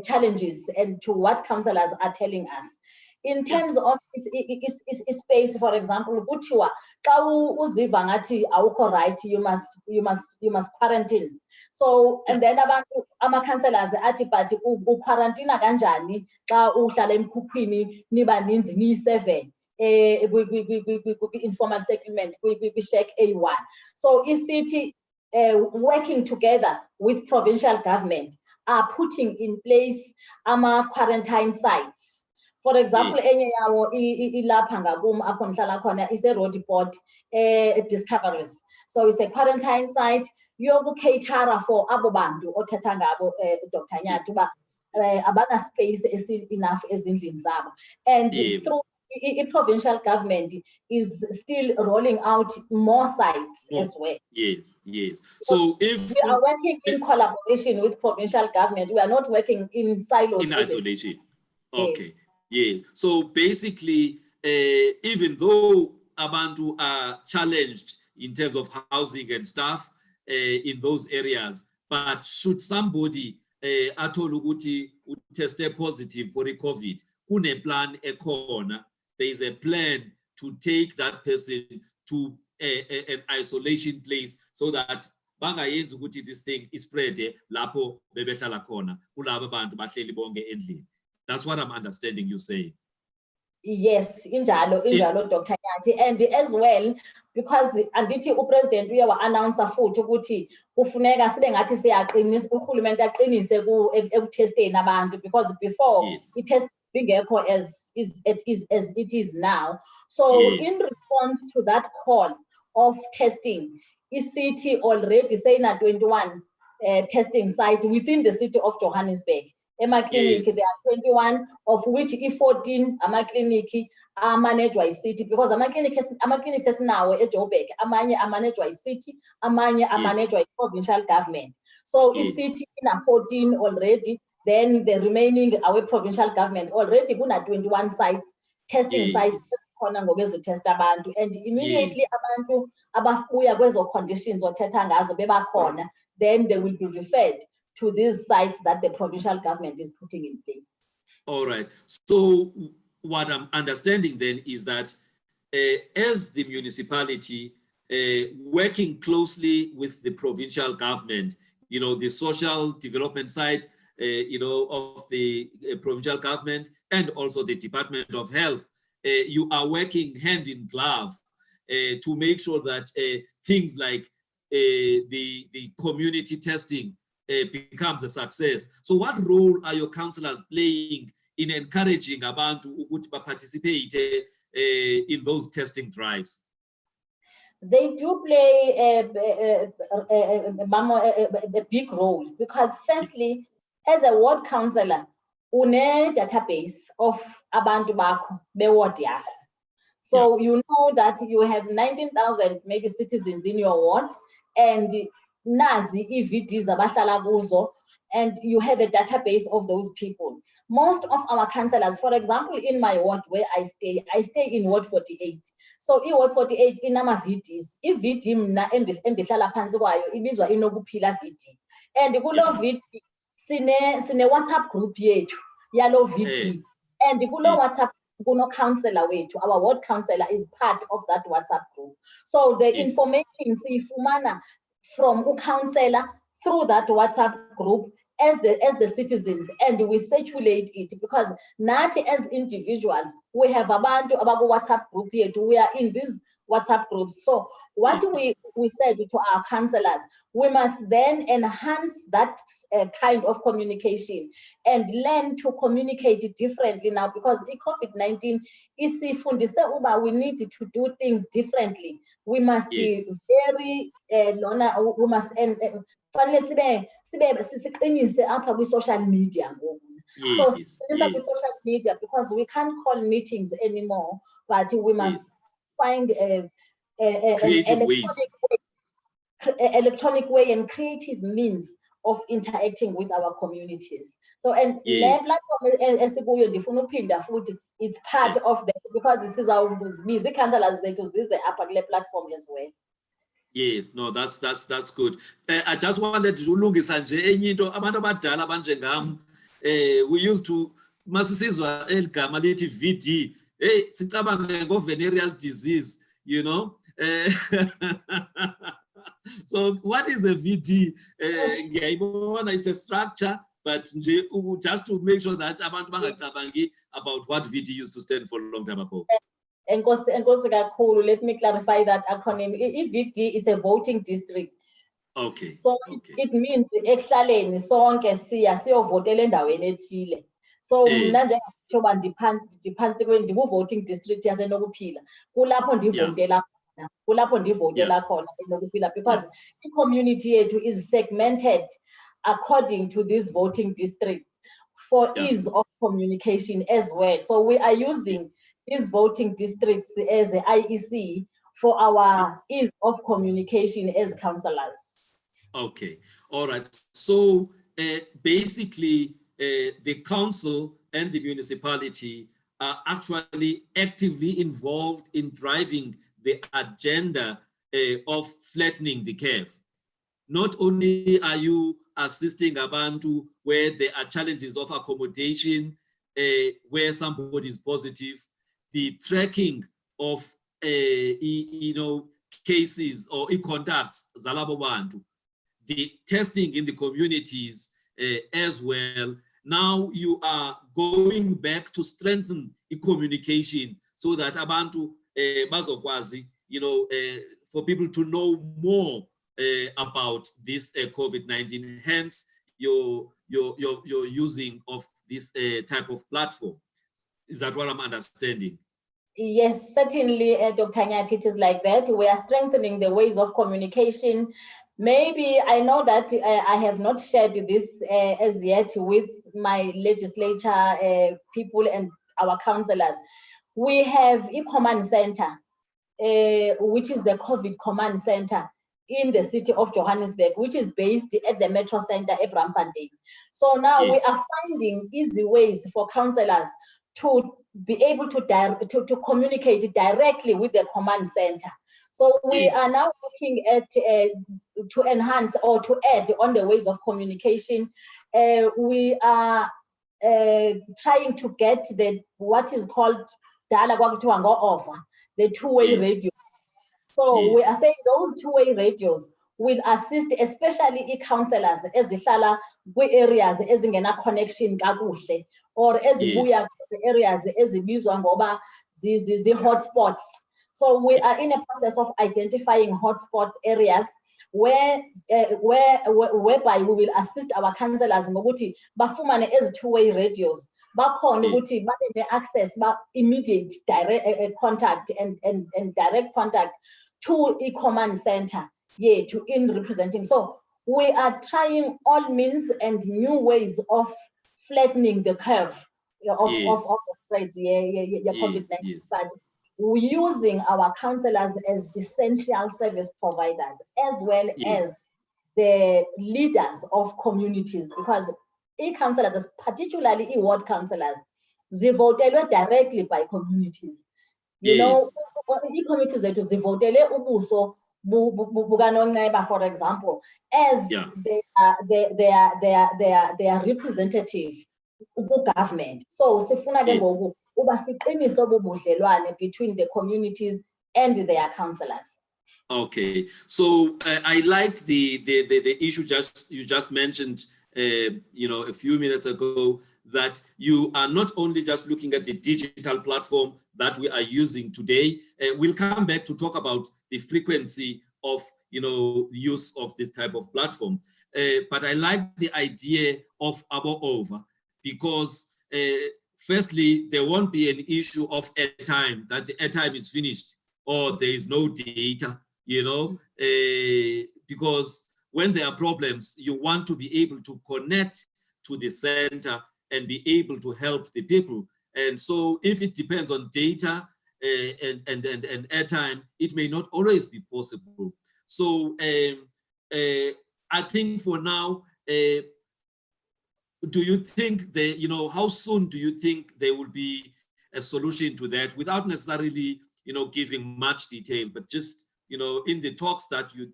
challenges and to what councillors are telling us. In terms of space, for example, kuthiwa xa uziva ngathi awukho right, you must quarantine. So, and then abantu ama-councillors athi but uquarantine kanjani xa uhlala emkhukhwini niba ninzi niyi-7 informal settlement kwi-Shack A1. So i-city working together with provincial government are putting in place quarantine sites. For example, enye yawo ilapha ngakum apho ndihlala khona ise-Rodiport Discoveries. So it's a quarantine site yokucater for abo bantu othetha ngabo Dr. Nyathi uba abana space enough ezindlini zabo. And through provincial government is still rolling out more sites as well. Yes. So if we are working in collaboration with provincial government, we are not working in silos. In isolation. Okay. Yes. So basically, even though abantu are challenged in terms of housing and stuff in those areas, but should somebody athole ukuthi teste positive for the COVID, kune plan ekhona, there is a plan to take that person to an isolation place so that bangayenzi ukuthi this thing is spread lapho bebehlala khona kulabo bantu bahleli bonke endlini. That's what I'm understanding you saying. Yes, injalo Dr. Nyati, and as well because andithi upresident uye wa-announcer futhi ukuthi kufuneka sibe ngathi siyaqinisa urhulumente aqinise ekutesteni abantu because before Yes. i-test bingekho as it is now. So Yes. in response to that call of testing, i-city already saying 21 testing site within the city of Johannesburg. Clinic, Yes. there are 21, of which 14 clinic are managed by city because clinics now at Joburg, amanye are managed by city, amanye are managed by provincial government. So Yes. if city in a 14 already, then the remaining our provincial government already kuna 21 sites, testing sites khona ngokuzitesta abantu, and immediately abantu ababuya kwezo conditions othetha ngazo bebakhona, then they will be referred to these sites that the provincial government is putting in place. All right. So what I'm understanding then is that as the municipality working closely with the provincial government, you know, the social development side, you know, of the provincial government and also the Department of Health, you are working hand in glove to make sure that things like the community testing becomes a success. So what role are your councillors playing in encouraging abantu ukuthi participate in those testing drives? They do play a big role because firstly, as a ward councillor, une database of abantu bakho be ward yakho. So you know that you have 19,000 maybe citizens in your ward, and nazi EVDs abahlala kuzo, and you have a database of those people. Most of our councillors, for example, in my ward where I stay in Ward 48. So in Ward 48 inama VDs, VD mna endihlala phansi kwayo ibizwa inokuphila VD. And kulo VD sine WhatsApp group yethu yalo VD. And kulo WhatsApp kuno councillor wethu, our ward councillor is part of that WhatsApp group. So the information siyifumana from a councillor through that WhatsApp group as the citizens, and we circulate it because not as individuals, we have abantu abaku WhatsApp group here, we are in these WhatsApp groups. So what we said to our councillors, we must then enhance that kind of communication and learn to communicate differently now, because COVID-19 isifundise uba we need to do things differently. We must be very we must fanele siqinise apha kwi-social media ngoku. So social media, because we can't call meetings anymore, but we must find an electronic way and creative means of interacting with our communities. So, and le platform esikuyo ndifuna uphinda futhi is part of that, because this is our busy councillors zethu zize apha kule platform as well. Yes, no, that's good. I just wanted to ulungisa nje enye into abantu abadala abanje ngam we used to masisizwa eligama lithi VD, hey sicabange ngo venereal disease, you know. So what is a VD? It's a structure, but just to make sure that abantu bangacabangi about what VD used to stand for a long time ago. Let me clarify that acronym. VD is a voting district. Okay. So it means ekuhlaleni sonke siyovotela endaweni ethile. So mna njengoba ndiphansi voting district yasenokuphila, kulapho ndivotela khona, kulapho ndivotela khona enokuphila, because the community yethu is segmented according to these voting districts for ease of communication as well. So we are using these voting districts as the IEC for our ease of communication as councillors. Okay, all right. So basically, the council and the municipality are actually actively involved in driving the agenda of flattening the curve. Not only are you assisting abantu where there are challenges of accommodation, where somebody is positive, the tracking of cases or contacts zalabo bantu, the testing in the communities as well, now you are going back to strengthen the communication so that abantu bazokwazi, for people to know more about this COVID-19. Hence, your using of this type of platform. Is that what I'm understanding? Yes, certainly, Dr. Nyati, it is like that. We are strengthening the ways of communication. Maybe I know that I have not shared this as yet with my legislature people and our councillors. We have a command center, which is the COVID command center in the city of Johannesburg, which is based at the Metro Center at Braamfontein. So now we are finding easy ways for councillors to be able to communicate directly with the command center. So we are now looking at to enhance or to add on the ways of communication. We are trying to get what is called the two-way radio. So we are saying those two-way radios will assist, especially councillors as ihlala kwi-areas ezingena connection kakuhle, or ezibuya areas ezibizwa ngoba hotspots. So we are in a process of identifying hotspot areas whereby we will assist our councillors ngokuthi bafumane ezi two-way radios. Bakhona ukuthi babe access, immediate direct contact and direct contact to a command center, in representing. So we are trying all means and new ways of flattening the curve of the spread, COVID-19, but we're using our councillors as essential service providers, as well as the leaders of communities, because councillors, particularly ward councillors, they voted directly by communities. You know, communities that they voted ubuso bukanoneba, for example, as they are representative government. So sifuna ke ngoku uba siqiniso bobudlelwane between the communities and their councillors. Okay, so I liked the issue you just mentioned, a few minutes ago, that you are not only just looking at the digital platform that we are using today. We'll come back to talk about the frequency of use of this type of platform. But I like the idea of over, because firstly, there won't be an issue of airtime, that the airtime is finished or there is no data, because when there are problems, you want to be able to connect to the center and be able to help the people. And so if it depends on data and airtime, it may not always be possible. So I think for now, do you think how soon do you think there will be a solution to that, without necessarily, giving much detail, but just, in the talks that you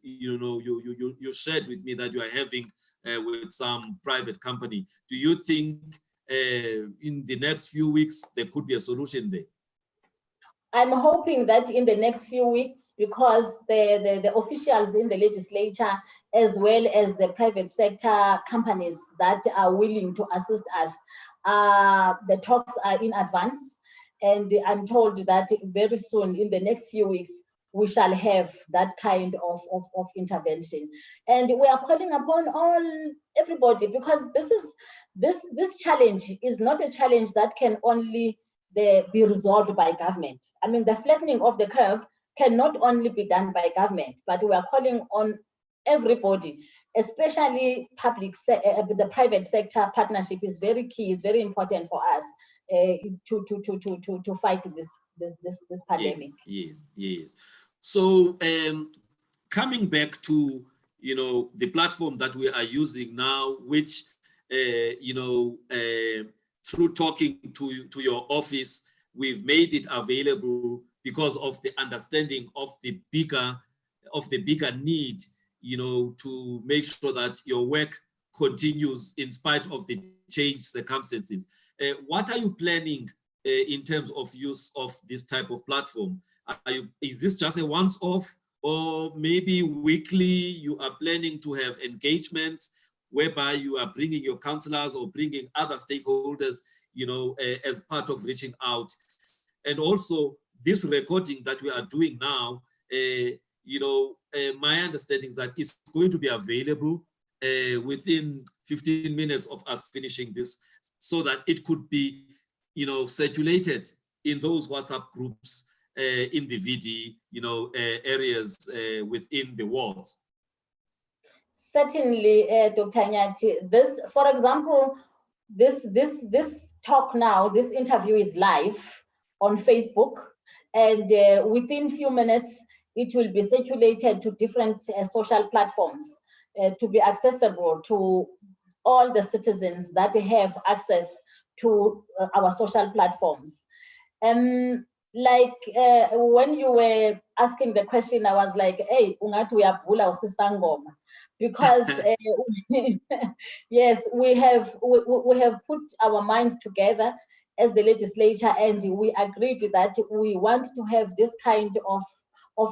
shared with me that you are having with some private company, do you think in the next few weeks there could be a solution there? I'm hoping that in the next few weeks, because the officials in the legislature, as well as the private sector companies that are willing to assist us, the talks are in advance. And I'm told that very soon, in the next few weeks, we shall have that kind of intervention. And we are calling upon everybody, because this challenge is not a challenge that can only be resolved by government. I mean, the flattening of the curve cannot only be done by government, but we are calling on everybody, especially the private sector partnership is very key, is very important for us to fight this pandemic. Yes. So coming back to the platform that we are using now, which through talking to your office, we've made it available because of the understanding of the bigger need, to make sure that your work continues in spite of the changed circumstances. What are you planning in terms of use of this type of platform? Is this just a once-off, or maybe weekly you are planning to have engagements whereby you are bringing your councillors or bringing other stakeholders, as part of reaching out. And also this recording that we are doing now, my understanding is that it's going to be available within 15 minutes of us finishing this, so that it could be, circulated in those WhatsApp groups in the VD, areas within the wards. Certainly, Dr. Nyati, this, for example, this talk now, this interview is live on Facebook, and within few minutes, it will be circulated to different social platforms to be accessible to all the citizens that have access to our social platforms. Like when you were asking the question, I was like, hey, ungathi uyabhula usisangoma, because yes, we have put our minds together as the legislature, and we agreed that we want to have this kind of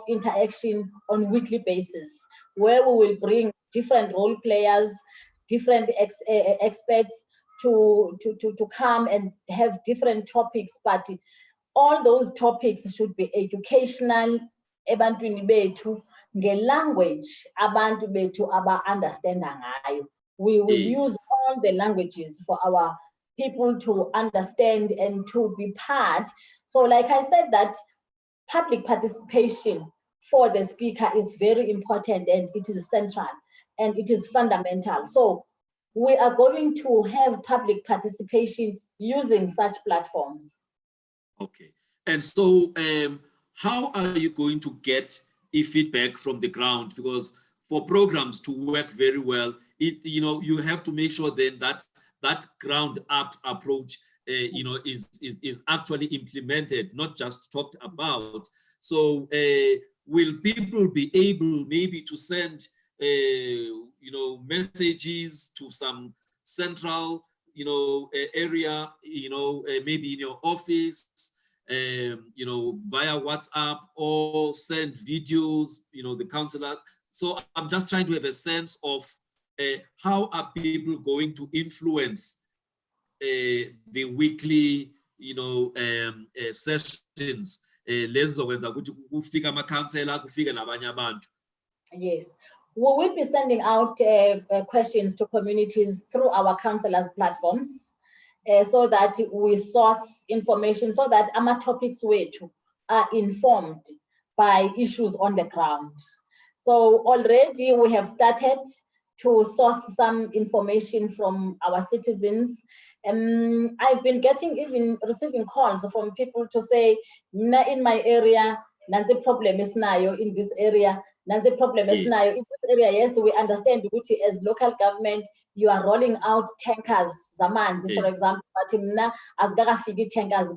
interaction on weekly basis, where we will bring different role players, different experts to come and have different topics, but all those topics should be educational ebantwini bethu nge-language abantu bethu aba-understanda ngayo. We will use all the languages for our people to understand and to be part. So like I said, that public participation for the speaker is very important, and it is central and it is fundamental. So we are going to have public participation using such platforms. Okay. And so how are you going to get feedback from the ground? Because for programs to work very well, you have to make sure then that that ground up approach is actually implemented, not just talked about. So will people be able maybe to send messages to some central area, maybe in your office, via WhatsApp, or send videos, the councillor. So I'm just trying to have a sense of how are people going to influence the weekly, sessions. Yes, we will be sending out questions to communities through our councillors platforms, so that we source information, so that our topics are informed by issues on the ground. So already we have started to source some information from our citizens. I've been receiving calls from people to say, in my area, nansi problem is nayo in this area, nansi problem is nayo in this area. Yes, we understand ukuthi as local government, you are rolling out tankers, zamanzi, for example, but mna azikafiki tankers,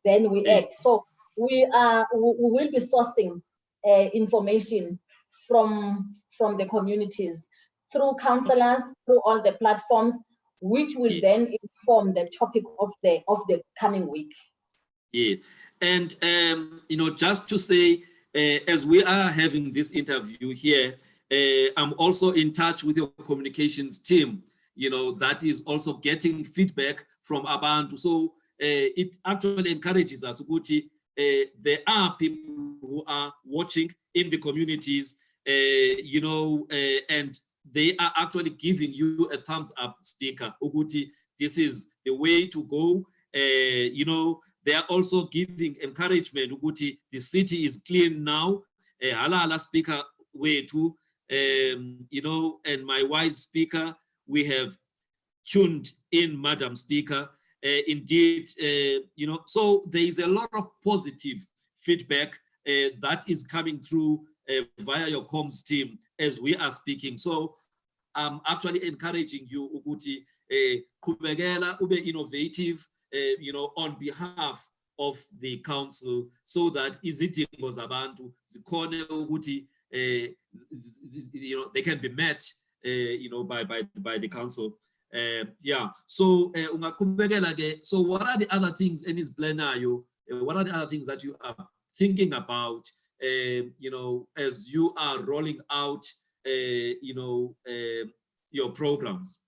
then we act. So we will be sourcing information from the communities through councillors, through all the platforms, which will then inform the topic of the coming week. Yes, and just to say, as we are having this interview here, I'm also in touch with your communications team, that is also getting feedback from Abantu. So it actually encourages us, Uguti, there are people who are watching in the communities, and they are actually giving you a thumbs up, speaker. Uguti, this is the way to go. They are also giving encouragement. Uguti, the city is clean now. Hala speaker way too. And my wise speaker, we have tuned in, Madam Speaker. Indeed, so there is a lot of positive feedback that is coming through via your comms team as we are speaking. So I'm actually encouraging you, Uguti, kubegela ube innovative, on behalf of the council, so that izidingo zabantu zikhone ukuthi they can be met, by the council. So so what are the other things in his plenario? What are the other things that you are thinking about, as you are rolling out, your programs?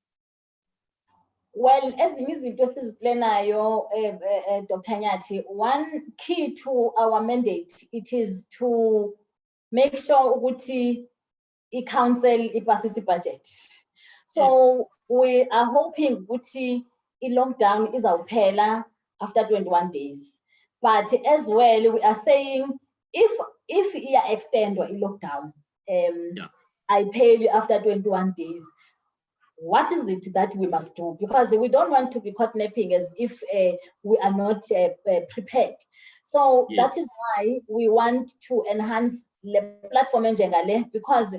Well, as planayo, Dr. Nyati, one key to our mandate, it is to make sure ukuthi i-council passes budget. So we are hoping ukuthi i-lockdown is our after 21 days. But as well, we are saying if you extend or lockdown, I pay you after 21 days. What is it that we must do? Because we don't want to be caught napping as if we are not prepared. So that is why we want to enhance the platform because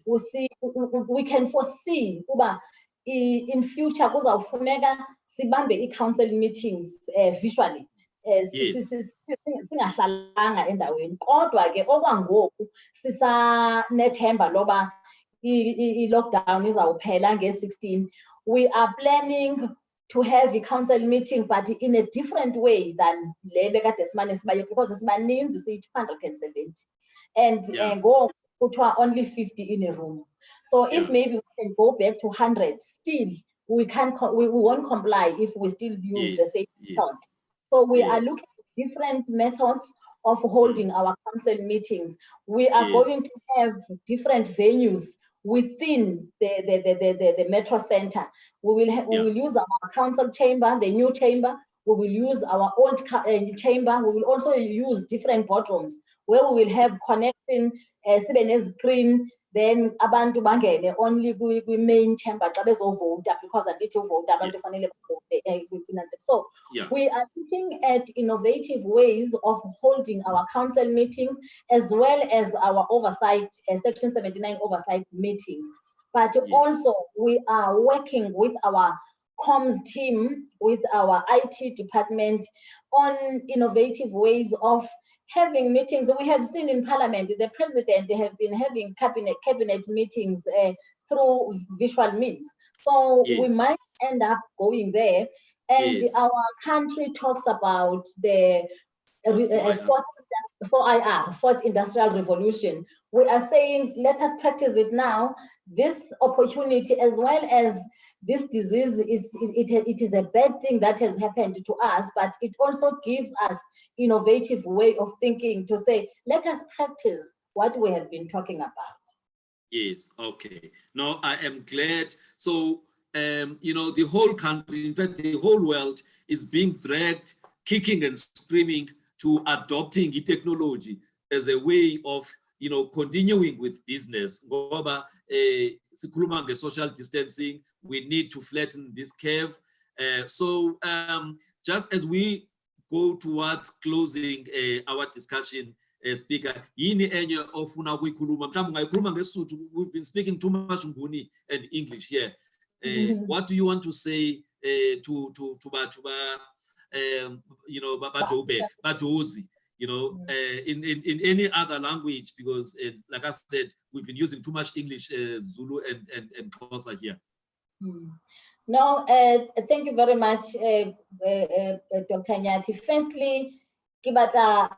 we see we can foresee in future kuzawufuneka sibambe i-council meetings visually. Singahlalanga endaweni kodwa ke okwangoku sisanethemba loba i-lockdown izawuphela nge-16. We are planning to have a council meeting, but in a different way than le bekade simane sibayo, because sibaninzi siyi-270 and go kuthiwa only 50 in a room. So if maybe we can go back to 100, still we won't comply if we still use the same method. So we are looking at different methods of holding our council meetings. We are going to have different venues within the metro center. We will use our council chamber, the new chamber. We will use our old chamber. We will also use different boardrooms where we will have connection, screen. Then abantu bangene only we main chamber vote because I need to vote. So we are looking at innovative ways of holding our council meetings as well as our oversight, Section 79 oversight meetings. But also we are working with our comms team, with our IT department on innovative ways of having meetings. We have seen in Parliament, the President, they have been having cabinet meetings through visual means. So we might end up going there. And our country talks about the fourth industrial revolution. We are saying, let us practice it now. This opportunity, as well as this disease, it is a bad thing that has happened to us, but it also gives us innovative way of thinking to say, let us practice what we have been talking about. Yes, okay. No, I am glad. So, you know, the whole country, in fact, the whole world is being dragged, kicking and screaming to adopting technology as a way of, you know, continuing with business. Social distancing, we need to flatten this curve. So just as we go towards closing our discussion, Speaker, we've been speaking too much Nguni and English here. What do you want to say to you know, Bajozi, you know, in any other language, because like I said, we've been using too much English, Zulu and Xhosa here. No, thank you very much, Dr. Nyati. Firstly, kibata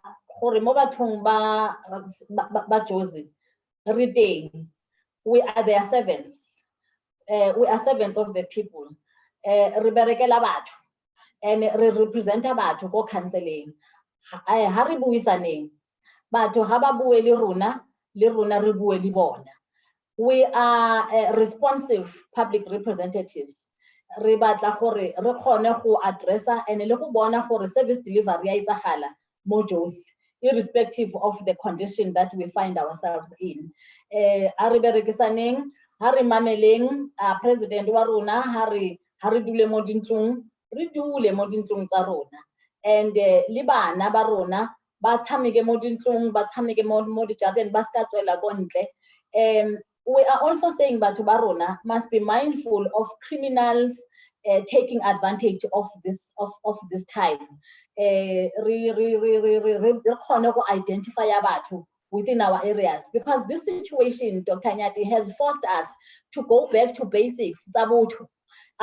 gore mo bathong ba Jozi, retain, we are their servants. We are servants of the people. Re berekela batho and re representa batho go counseling. Ha re buisaneng. Batho ha ba bue le rona re bue le bona. We are responsive public representatives. Re batla gore re kgone go addressa and le go bona gore service delivery ya itsagala mo Jozi, irrespective of the condition that we find ourselves in. A re berekisaneng, ha re mameleng president wa rona, ha re dule mo dintlong, re dule mo dintlong tsa rona. And le bana ba rona ba tshameke mo dintlong, ba tshameke mo dijareng, ba ska tswela ko ntle. We are also saying batho ba rona must be mindful of criminals taking advantage of this time. Re kgone go identify batho within our areas, because this situation, Dr. Nyati, has forced us to go back to basics. I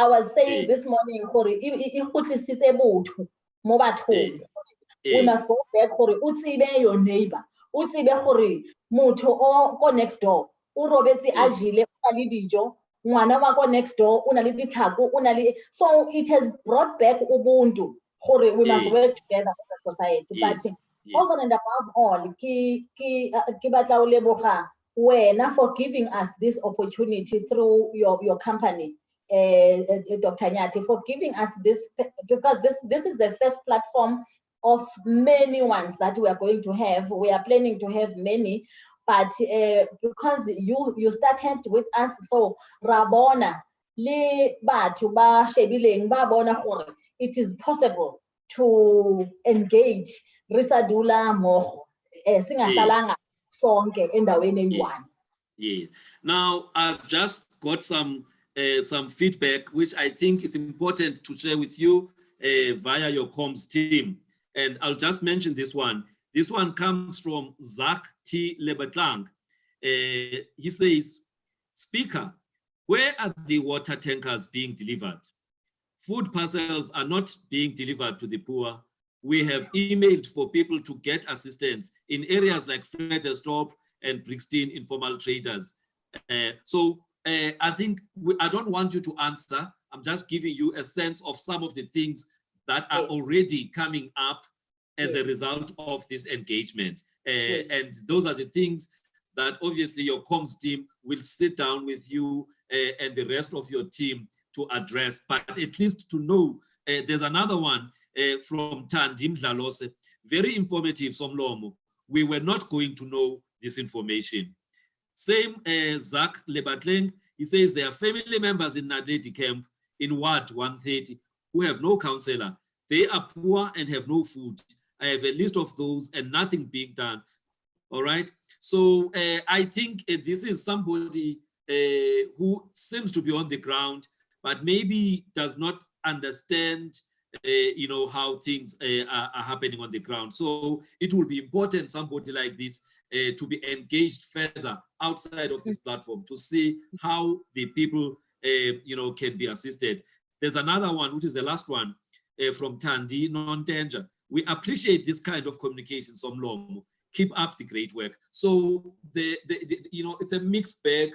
was saying this morning, we must go back, utsibe your neighbor, utsibe motho o go next door, u robetse a jile ka le dijo, ngwana wako next door, so it has brought back ubuntu. We must work together as a society. Yes, But yes. over and above all, ke batla ho leboga wena for giving us this opportunity through your company, Dr. Nyati, for giving us this, because this is the first platform of many ones that we are going to have. We are planning to have many, but because you started with us, so Rabona, le batho ba shebileng ba bona gore it is possible to engage risadula mo singahlalanga sonke endaweni eyi-one. Yes. Now I've just got some feedback which I think it's important to share with you via your comms team, and I'll just mention this one. This one comes from Zach T. Lebetlang. He says, Speaker, where are the water tankers being delivered? Food parcels are not being delivered to the poor. We have emailed for people to get assistance in areas like Frederstorp and Brixton informal traders. I think I don't want you to answer. I'm just giving you a sense of some of the things that are already coming up as a result of this engagement. And those are the things that obviously your comms team will sit down with you and the rest of your team to address, but at least to know. There's another one from Tandim Dlalose, very informative, Somlomo. We were not going to know this information. Same Zach Lebatleng, he says there are family members in Nadeti camp in Ward 130 who have no councillor. They are poor and have no food. I have a list of those and nothing being done. All right. So I think this is somebody who seems to be on the ground, but maybe does not understand how things are happening on the ground. So it will be important, somebody like this, to be engaged further outside of this platform to see how the people, can be assisted. There's another one, which is the last one, from Tandi Non-Danger. We appreciate this kind of communication, Somlomo. Keep up the great work. So it's a mixed bag,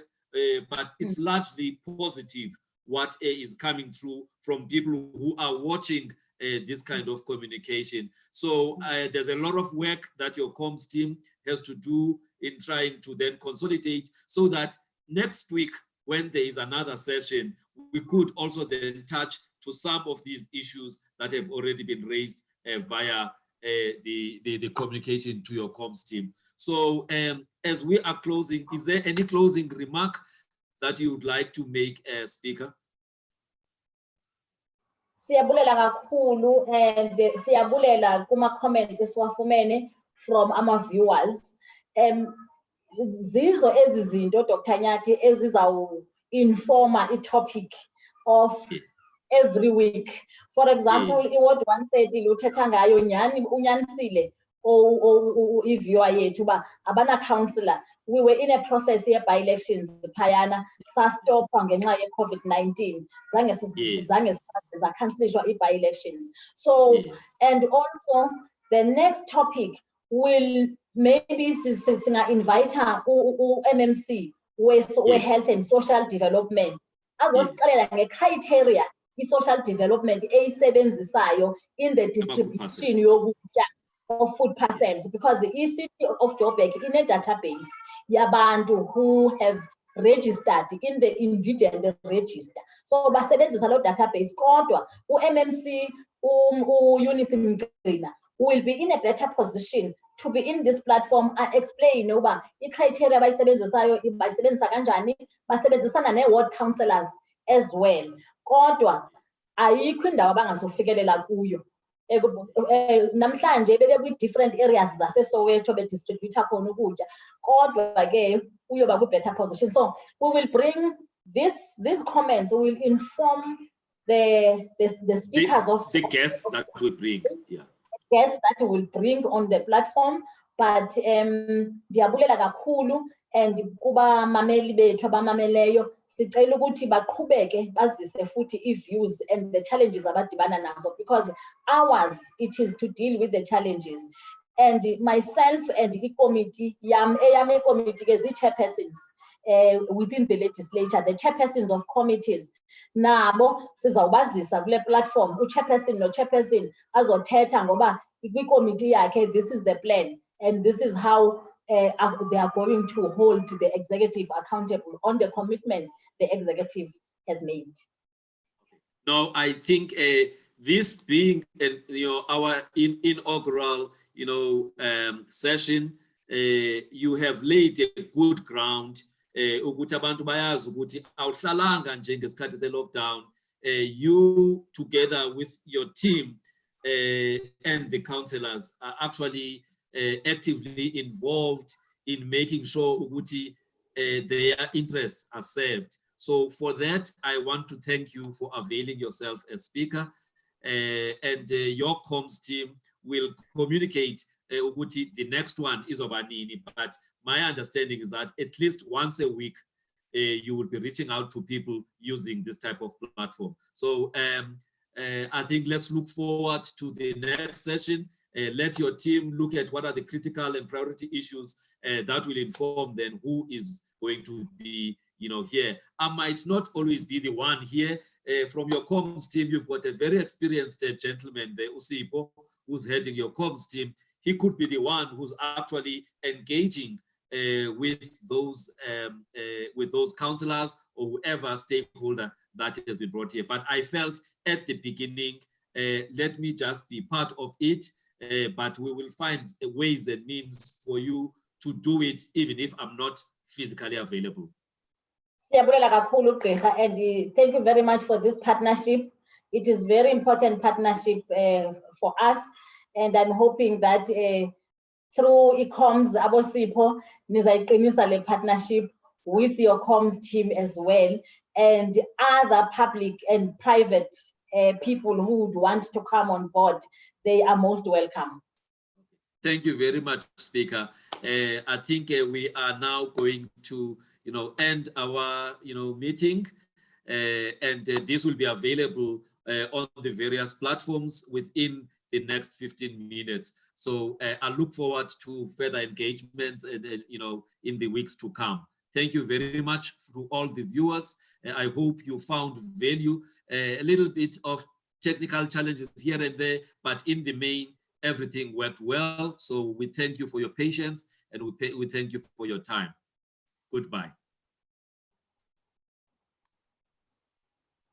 but it's largely positive what is coming through from people who are watching this kind of communication. So there's a lot of work that your comms team has to do in trying to then consolidate so that next week, when there is another session, we could also then touch to some of these issues that have already been raised via the communication to your comms team. So as we are closing, is there any closing remark that you would like to make, Speaker? Siyabulela kakhulu, and siyabulela kuma comments esiwafumene from our viewers. Zizo ezizinto Dr. Nyati ezizawu informa topic of every week. For example, iward 130 luthetha ngayo nyani unyanisile i-viewer yethu ba abana councillor. We were in a process here by elections phayana sastopha ngenxa ye-COVID-19 zange zakhanselishwa i-by elections. So and also the next topic will maybe singa-invite MMC we health and social development azosixelela nge-criteria i-social development eyisebenzisayo in the distribution yokutya of food parcels, because the city of Joburg in a database yabantu who have registered in the indigent register. So basebenzisa lo database kodwa u-MMC Eunice Mgcina will be in a better position to be in this platform and explain uba i-criteria bayisebenzisayo bayisebenzisa kanjani, basebenzisana ne-ward councillors as well. Kodwa ayikho indawo abangazofikelela kuyo. Namhlanje bebe kwi-different areas zaseSoweto bedistributor khona ukutya kodwa ke uyoba ku-better position. So we will bring these comments, we will inform the speakers of the guests that we bring, guests that we will bring on the platform. But ndiyabulela kakhulu and kuba mameli bethu abamameleyo sicela ukuthi baqhubeke bazise futhi i-views and the challenges abadibana nazo, because ours it is to deal with the challenges. And myself and i-committee eyam i-committee ke zii-chairpersons within the legislature, the chairpersons of committees. Nabo sizawubazisa kule platform, chairperson no chairperson azothetha ngoba committee yakhe, this is the plan and this is how they are going to hold the executive accountable on the commitments the executive has made. No, I think this being our inaugural session, you have laid a good ground. Ukuthi abantu bayazi ukuthi awuhlalanga nje ngesikhathi se-lockdown. You together with your team and the councillors are actually actively involved in making sure ukuthi their interests are served. So for that, I want to thank you for availing yourself as speaker, and your comms team will communicate ukuthi the next one is Obanini, but my understanding is that at least once a week, you will be reaching out to people using this type of platform. So I think let's look forward to the next session. Let your team look at what are the critical and priority issues that will inform then who is going to be here. I might not always be the one here. From your comms team, you've got a very experienced gentleman there, Usipo, who's heading your comms team. He could be the one who's actually engaging with those councillors or whoever stakeholder that has been brought here. But I felt at the beginning, let me just be part of it, but we will find ways and means for you to do it, even if I'm not physically available. And thank you very much for this partnership. It is very important partnership for us. And I'm hoping that through eComms, Abosipo, nizayiqinisa partnership with your comms team as well, and other public and private people who would want to come on board. They are most welcome. Thank you very much, Speaker. I think we are now going to end our meeting, and this will be available on the various platforms within the next 15 minutes. So I look forward to further engagements and in the weeks to come. Thank you very much to all the viewers. I hope you found value. A little bit of technical challenges here and there, but in the main, everything worked well. So we thank you for your patience and we thank you for your time. Goodbye.